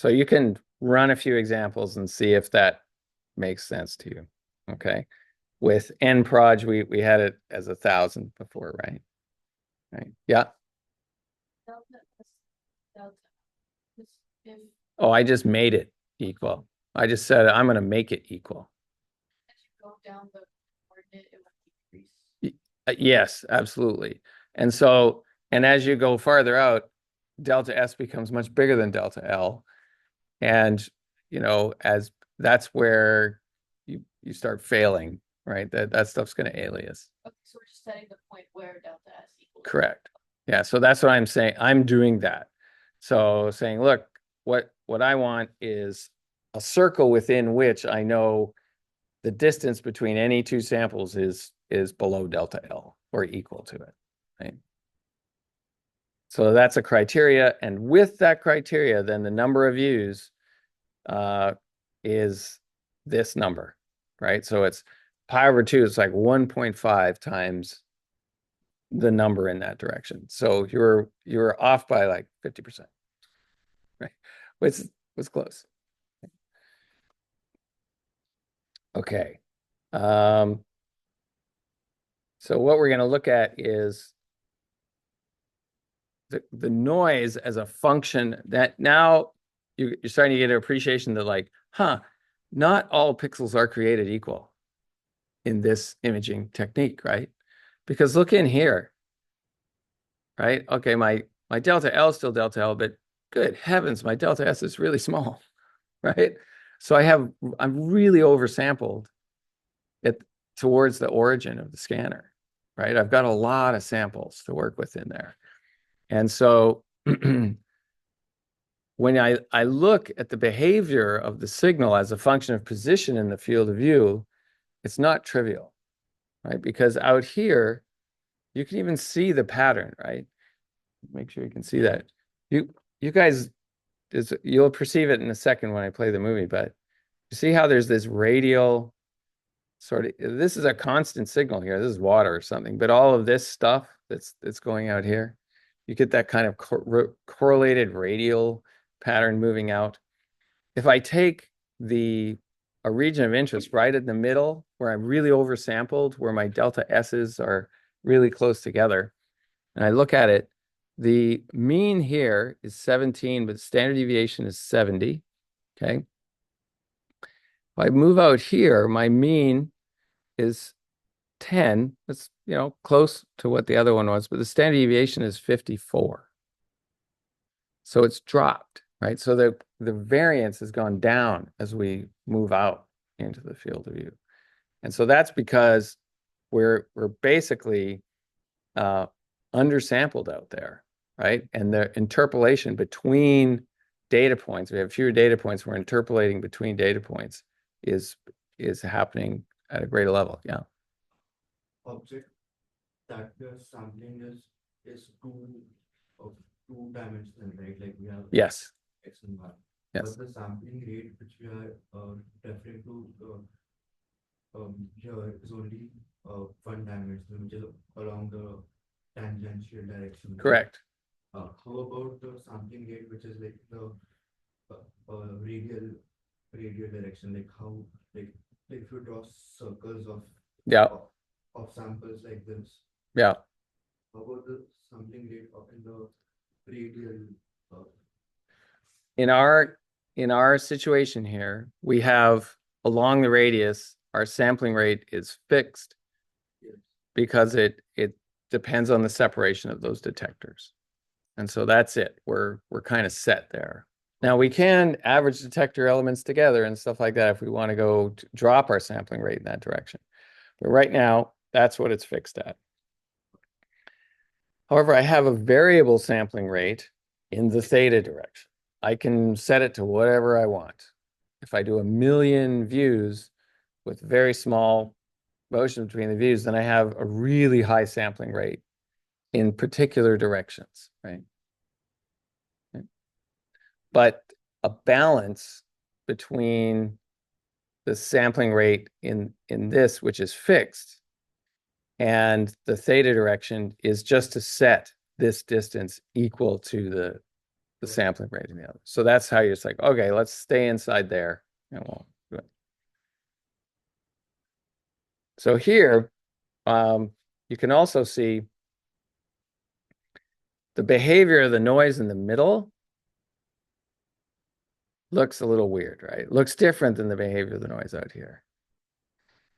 you can run a few examples and see if that makes sense to you. Okay. With nproj, we had it as 1,000 before, right? Right. Yeah. Delta S delta. If Oh, I just made it equal. I just said I'm going to make it equal. as you go down the coordinate, it will decrease. Yes, absolutely. And so, and as you go farther out, delta S becomes much bigger than delta L. And, as that's where you start failing, right? That stuff's going to alias. Okay, so we're just setting the point where delta S equals. Correct. Yeah, so that's what I'm saying. I'm doing that. So saying, look, what I want is a circle within which I know the distance between any two samples is below delta L or equal to it, right? So that's a criteria, and with that criteria, then the number of views is this number, right? So it's pi over 2, it's like 1.5 times the number in that direction. So you're off by like 50%, right? Which was close. Okay. So what we're going to look at is the noise as a function that now you're starting to get an appreciation that like, not all pixels are created equal in this imaging technique, right? Because look in here, right? Okay, my delta L is still delta L, but good heavens, my delta S is really small, right? So I'm really oversampled towards the origin of the scanner, right? I've got a lot of samples to work with in there. And so when I look at the behavior of the signal as a function of position in the field of view, it's not trivial, right? Because out here, you can even see the pattern, right? Make sure you can see that. You guys, you'll perceive it in a second when I play the movie, but you see how there's this radial this is a constant signal here. This is water or something, but all of this stuff that's going out here, you get that kind of correlated radial pattern moving out. If I take a region of interest right in the middle where I'm really oversampled, where my delta S's are really close together, and I look at it, the mean here is 17, but standard deviation is 70. Okay. If I move out here, my mean is 10. That's, close to what the other one was, but the standard deviation is 54. So it's dropped, right? So the variance has gone down as we move out into the field of view. And so that's because we're basically undersampled out there, right? And the interpolation between data points, we have fewer data points, we're interpolating between data points is happening at a greater level. Yeah. Object that we are sampling is two dimensional, right? Like we have Yes. X and Y. Yes. But the sampling rate which we are referring to here is only one dimension, which is along the tangential direction. Correct. How about the sampling rate, which is like the radial direction, like how like if you draw circles of samples like this. Yeah. How about the sampling rate in the radial? In our situation here, we have along the radius, our sampling rate is fixed because it depends on the separation of those detectors. And so that's it. We're kind of set there. Now we can average detector elements together and stuff like that if we want to go drop our sampling rate in that direction. But right now, that's what it's fixed at. However, I have a variable sampling rate in the theta direction. I can set it to whatever I want. If I do 1 million views with very small motion between the views, then I have a really high sampling rate in particular directions, right? But a balance between the sampling rate in this, which is fixed, and the theta direction is just to set this distance equal to the sampling rate in the other. So that's how you're just like, okay, let's stay inside there. And we'll do it. So here, you can also see the behavior of the noise in the middle looks a little weird, right? Looks different than the behavior of the noise out here.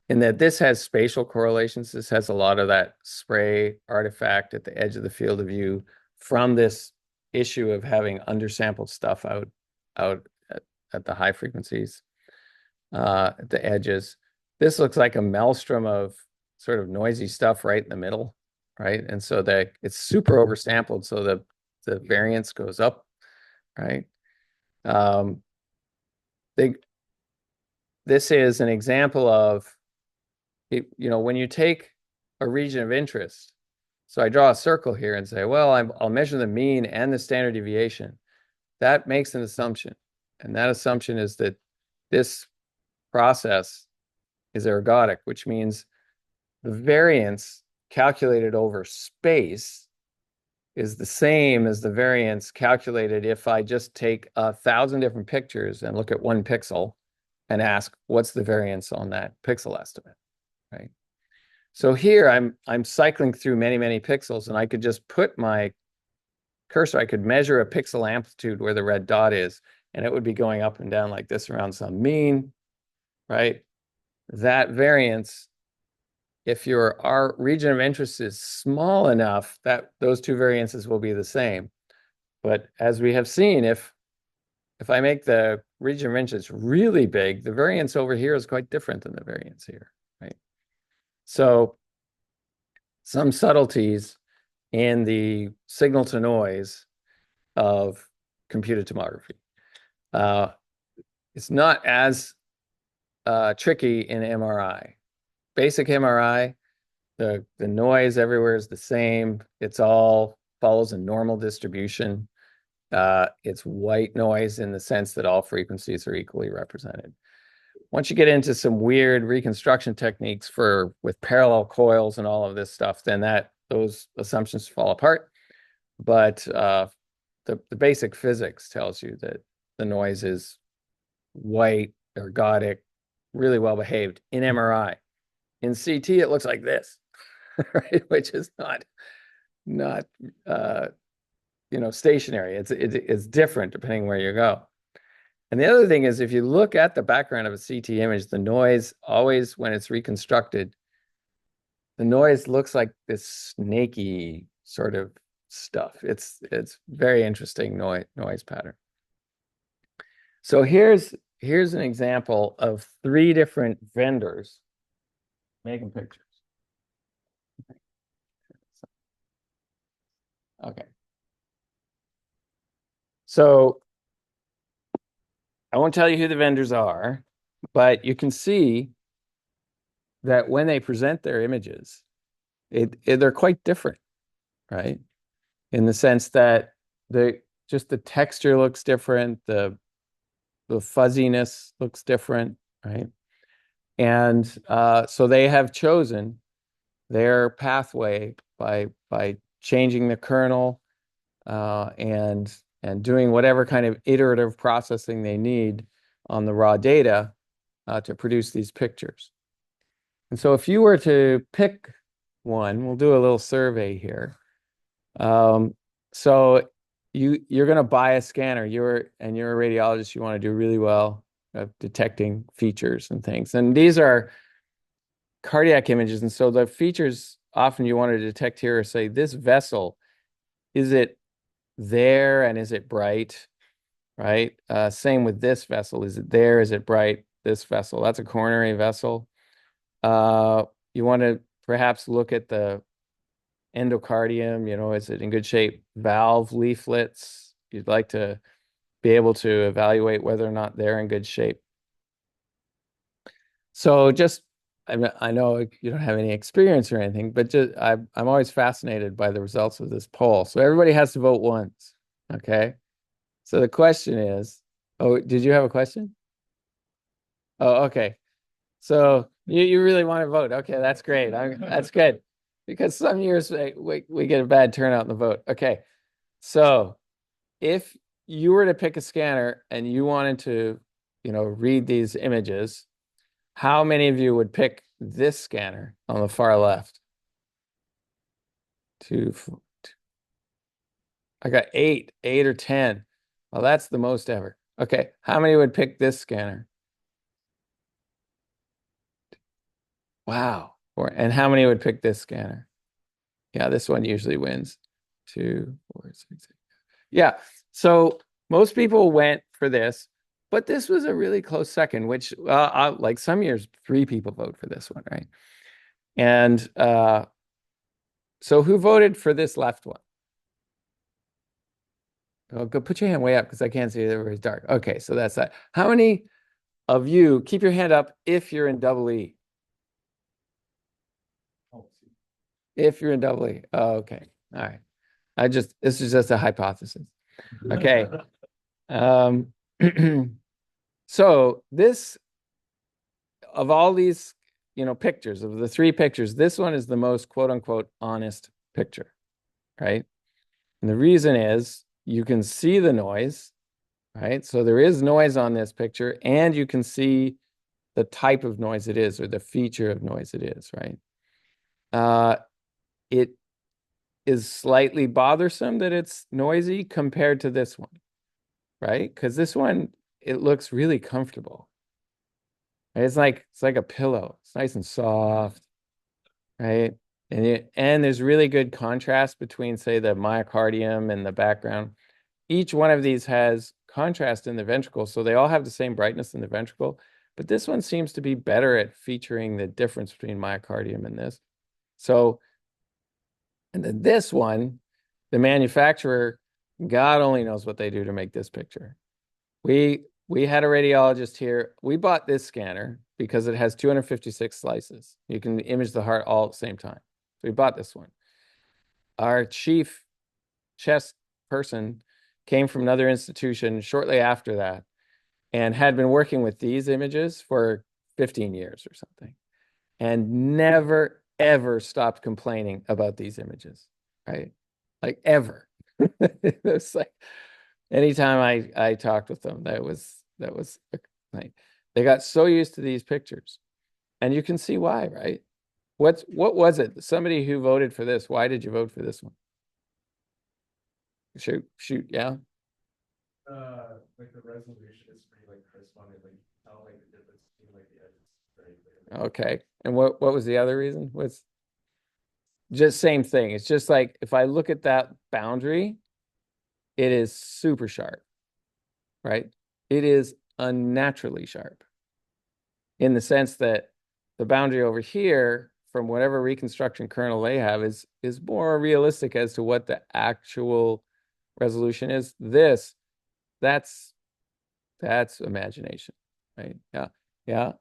In that this has spatial correlations. This has a lot of that spray artifact at the edge of the field of view from this issue of having undersampled stuff out at the high frequencies, at the edges. This looks like a maelstrom of sort of noisy stuff right in the middle, right? And so that it's super oversampled, so the variance goes up, right? This is an example of, when you take a region of interest. So I draw a circle here and say, well, I'll measure the mean and the standard deviation. That makes an assumption. And that assumption is that this process is ergodic, which means the variance calculated over space is the same as the variance calculated if I just take 1,000 different pictures and look at one pixel and ask, what's the variance on that pixel estimate, right? So here I'm cycling through many, many pixels, and I could just put my cursor, I could measure a pixel amplitude where the red dot is, and it would be going up and down like this around some mean, right? That variance, if our region of interest is small enough, that those two variances will be the same. But as we have seen, if I make the region of interest really big, the variance over here is quite different than the variance here, right? So some subtleties in the signal to noise of computed tomography. It's not as tricky in MRI. Basic MRI, the noise everywhere is the same. It's all follows a normal distribution. It's white noise in the sense that all frequencies are equally represented. Once you get into some weird reconstruction techniques with parallel coils and all of this stuff, then those assumptions fall apart. But the basic physics tells you that the noise is white, ergodic, really well behaved in MRI. In CT, it looks like this, right? Which is not stationary. It's different depending where you go. And the other thing is, if you look at the background of a CT image, the noise always, when it's reconstructed, the noise looks like this snaky sort of stuff. It's very interesting noise pattern. So here's an example of 3 different vendors making pictures. Okay. So I won't tell you who the vendors are, but you can see that when they present their images, they're quite different, right? In the sense that just the texture looks different, the fuzziness looks different, right? And so they have chosen their pathway by changing the kernel and doing whatever kind of iterative processing they need on the raw data to produce these pictures. And so if you were to pick one, we'll do a little survey here. So you're going to buy a scanner. You're a radiologist. You want to do really well at detecting features and things. And these are cardiac images. And so the features often you want to detect here are, say, this vessel, is it there and is it bright, right? Same with this vessel. Is it there? Is it bright? This vessel, that's a coronary vessel. You want to perhaps look at the endocardium, is it in good shape? Valve leaflets, you'd like to be able to evaluate whether or not they're in good shape. So just I know you don't have any experience or anything, but just I'm always fascinated by the results of this poll. So everybody has to vote once. Okay. So the question is, oh, did you have a question? Oh, okay. So you really want to vote. Okay, that's great. That's good. Because some years we get a bad turnout in the vote. Okay. So if you were to pick a scanner and you wanted to, read these images, how many of you would pick this scanner on the far left? I got eight or 10. Well, that's the most ever. Okay. How many would pick this scanner? Wow. And how many would pick this scanner? Yeah, this one usually wins. 2, 4, 6, 8. Yeah. So most people went for this, but this was a really close second, which like some years, 3 people vote for this one, right? And so who voted for this left one? Oh, go put your hand way up because I can't see it. It's dark. Okay, so that's that. How many of you keep your hand up if you're in double E? If you're in double E. Oh, okay. All right. This is just a hypothesis. Okay. So this, of all these, pictures, of the 3 pictures, this one is the most quote unquote honest picture, right? And the reason is you can see the noise, right? So there is noise on this picture, and you can see the type of noise it is, or the feature of noise it is, right? It is slightly bothersome that it's noisy compared to this one, right? Because this one, it looks really comfortable. It's like a pillow. It's nice and soft, right? And there's really good contrast between, say, the myocardium and the background. Each one of these has contrast in the ventricle, so they all have the same brightness in the ventricle. But this one seems to be better at featuring the difference between myocardium and this. So, and then this one, the manufacturer, God only knows what they do to make this picture. We had a radiologist here. We bought this scanner because it has 256 slices. You can image the heart all at the same time. So we bought this one. Our chief chest person came from another institution shortly after that and had been working with these images for 15 years or something, and never, ever stopped complaining about these images, right? Like ever. It was like anytime I talked with them, that was like they got so used to these pictures, and you can see why, right? What was it? Somebody who voted for this. Why did you vote for this one? Shoot, yeah. Like the resolution is pretty like crisp on it, like how like the difference between like the edges is very clear. Okay. And what was the other reason? Was just same thing. It's just like if I look at that boundary, it is super sharp, right? It is unnaturally sharp in the sense that the boundary over here, from whatever reconstruction kernel they have, is more realistic as to what the actual resolution is. That's imagination, right? Yeah. Yeah.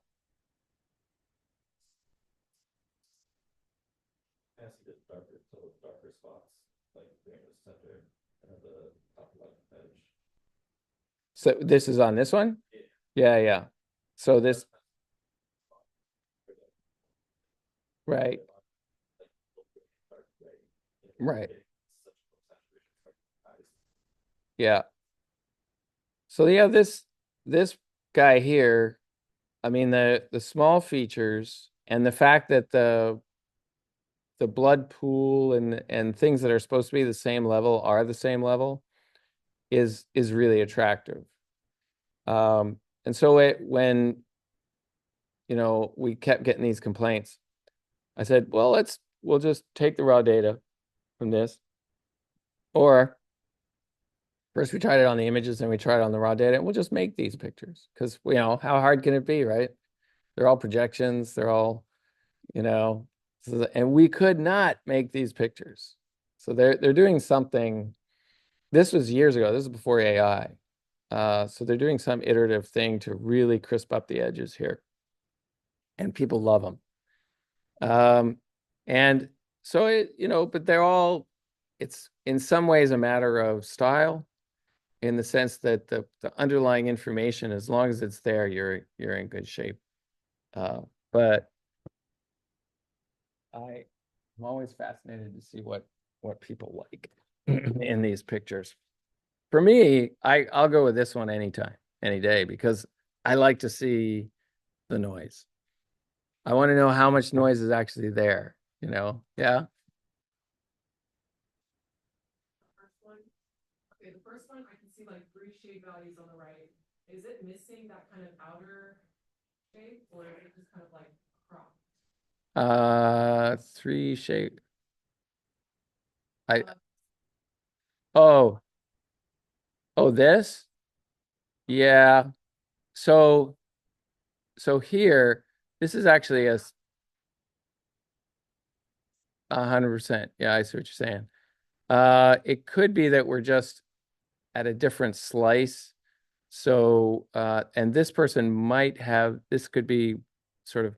Darker spots, like near the center and the top left edge. So this is on this one? Yeah. So this, right. Right. Yeah. So yeah, this guy here, I mean the small features and the fact that the blood pool and things that are supposed to be the same level are the same level is really attractive. And so when we kept getting these complaints, I said, well, we'll just take the raw data from this, or first we tried it on the images, then we tried it on the raw data, and we'll just make these pictures because how hard can it be, right? They're all projections, they're all, and we could not make these pictures. So they're doing something. This was years ago. This is before AI. So they're doing some iterative thing to really crisp up the edges here. And people love them. And so but they're all, it's in some ways a matter of style, in the sense that the underlying information, as long as it's there, you're in good shape. But I'm always fascinated to see what people like in these pictures. For me, I'll go with this one anytime, any day, because I like to see the noise. I want to know how much noise is actually there, Yeah. First one. Okay, the first one, I can see like 3 shade values on the right. Is it missing that kind of outer shape, or is it just kind of like crop? 3 shape. I Uh, oh this? Yeah. So here, this is actually a 100%. Yeah, I see what you're saying. It could be that we're just at a different slice. So, and this person might have, this could be sort of,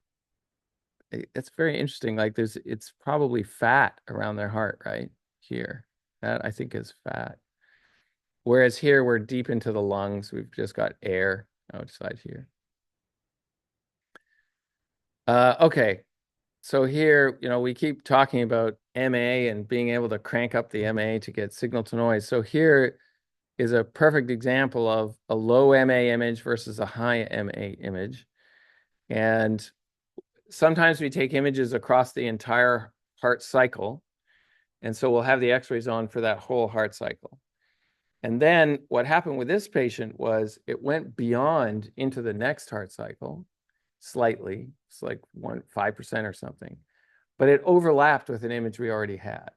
it's very interesting. Like it's probably fat around their heart, right? Here. That I think is fat. Whereas here we're deep into the lungs. We've just got air outside here. Okay. So here, we keep talking about MA and being able to crank up the MA to get signal to noise. So here is a perfect example of a low MA image versus a high MA image. And sometimes we take images across the entire heart cycle. And so we'll have the x-rays on for that whole heart cycle. And then what happened with this patient was it went beyond into the next heart cycle slightly. It's like 5% or something. But it overlapped with an image we already had,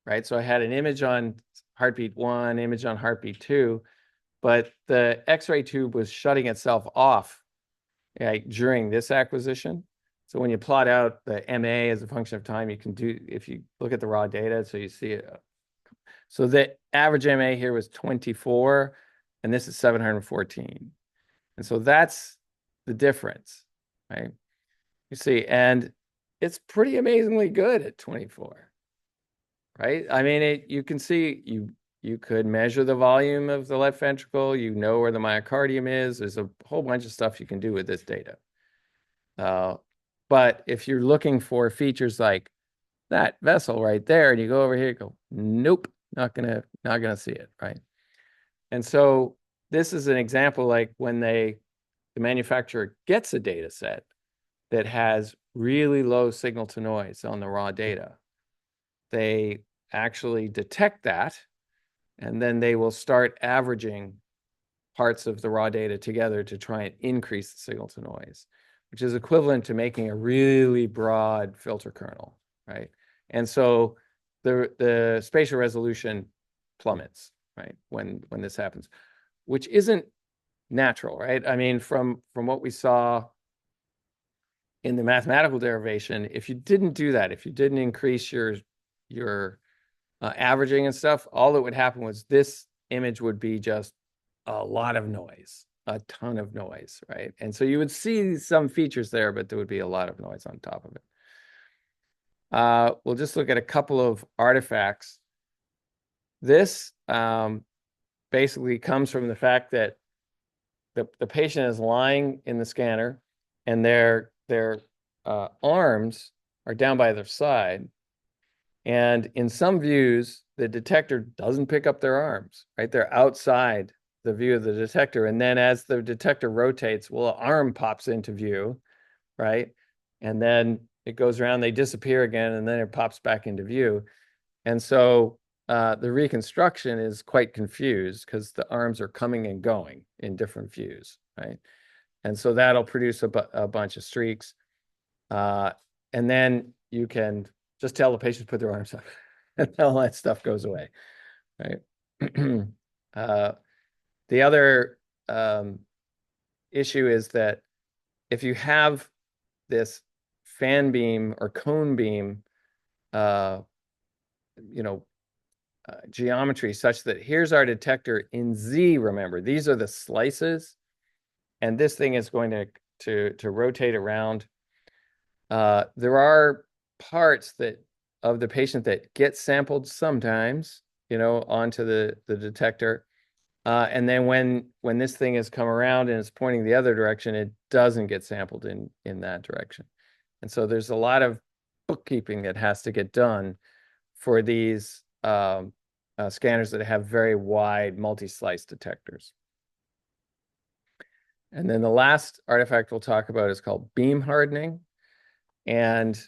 right? So I had an image on heartbeat 1, image on heartbeat 2, but the X-ray tube was shutting itself off during this acquisition. So when you plot out the MA as a function of time, you can do, if you look at the raw data, so you see it. So the average MA here was 24, and this is 714. And so that's the difference, right? You see, and it's pretty amazingly good at 24, right? I mean, you can see you could measure the volume of the left ventricle. You know where the myocardium is. There's a whole bunch of stuff you can do with this data. But if you're looking for features like that vessel right there, and you go over here, you go, nope, not gonna see it, right? And so this is an example like when the manufacturer gets a data set that has really low signal to noise on the raw data, they actually detect that, and then they will start averaging parts of the raw data together to try and increase the signal to noise, which is equivalent to making a really broad filter kernel, right? And so the spatial resolution plummets, right, when this happens, which isn't natural, right? I mean, from what we saw in the mathematical derivation, if you didn't do that, if you didn't increase your averaging and stuff, all that would happen was this image would be just a lot of noise, a ton of noise, right? And so you would see some features there, but there would be a lot of noise on top of it. We'll just look at a couple of artifacts. This basically comes from the fact that the patient is lying in the scanner, and their arms are down by their side. And in some views, the detector doesn't pick up their arms, right? They're outside the view of the detector. And then as the detector rotates, well, an arm pops into view, right? And then it goes around, they disappear again, and then it pops back into view. And so the reconstruction is quite confused because the arms are coming and going in different views, right? And so that'll produce a bunch of streaks. And then you can just tell the patient to put their arms up and all that stuff goes away, right? The other issue is that if you have this fan beam or cone beam, geometry such that here's our detector in Z, remember, these are the slices, and this thing is going to rotate around. There are parts of the patient that get sampled sometimes, onto the detector. And then when this thing has come around and it's pointing the other direction, it doesn't get sampled in that direction. And so there's a lot of bookkeeping that has to get done for these scanners that have very wide multi-slice detectors. And then the last artifact we'll talk about is called beam hardening. And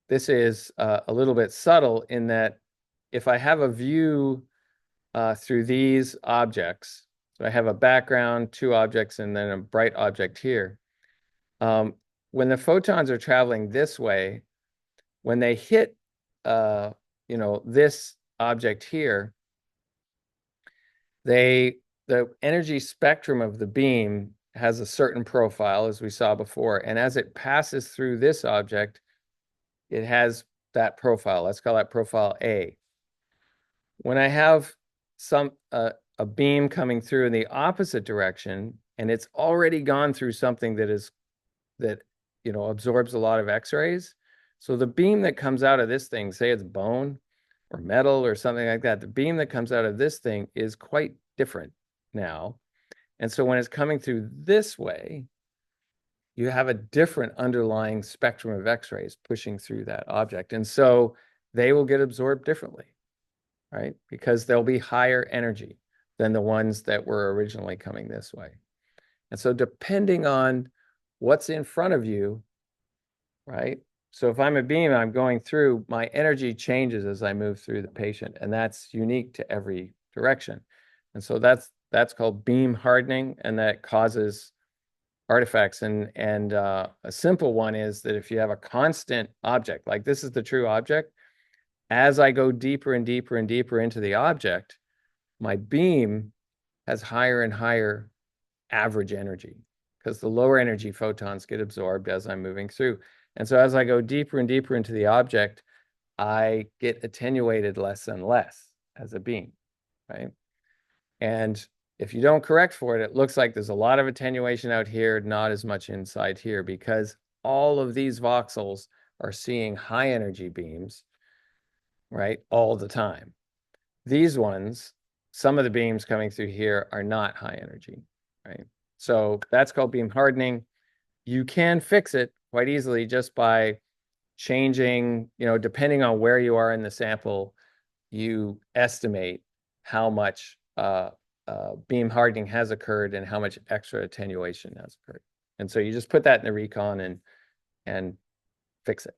this is a little bit subtle in that if I have a view through these objects, so I have a background, two objects, and then a bright object here. When the photons are traveling this way, when they hit, this object here, the energy spectrum of the beam has a certain profile, as we saw before, and as it passes through this object, it has that profile. Let's call that profile A. When I have a beam coming through in the opposite direction, and it's already gone through something that absorbs a lot of X-rays. So the beam that comes out of this thing, say it's bone or metal or something like that, the beam that comes out of this thing is quite different now. And so when it's coming through this way, you have a different underlying spectrum of X-rays pushing through that object. And so they will get absorbed differently, right? Because they'll be higher energy than the ones that were originally coming this way. And so depending on what's in front of you, right? So if I'm a beam, I'm going through, my energy changes as I move through the patient, and that's unique to every direction. And so that's called beam hardening, and that causes artifacts. And a simple one is that if you have a constant object, like this is the true object, as I go deeper and deeper and deeper into the object, my beam has higher and higher average energy because the lower energy photons get absorbed as I'm moving through. And so as I go deeper and deeper into the object, I get attenuated less and less as a beam, right? And if you don't correct for it, it looks like there's a lot of attenuation out here, not as much inside here, because all of these voxels are seeing high energy beams, right, all the time. These ones, some of the beams coming through here are not high energy, right? So that's called beam hardening. You can fix it quite easily just by changing, depending on where you are in the sample, you estimate how much beam hardening has occurred and how much extra attenuation has occurred. And so you just put that in the recon and fix it.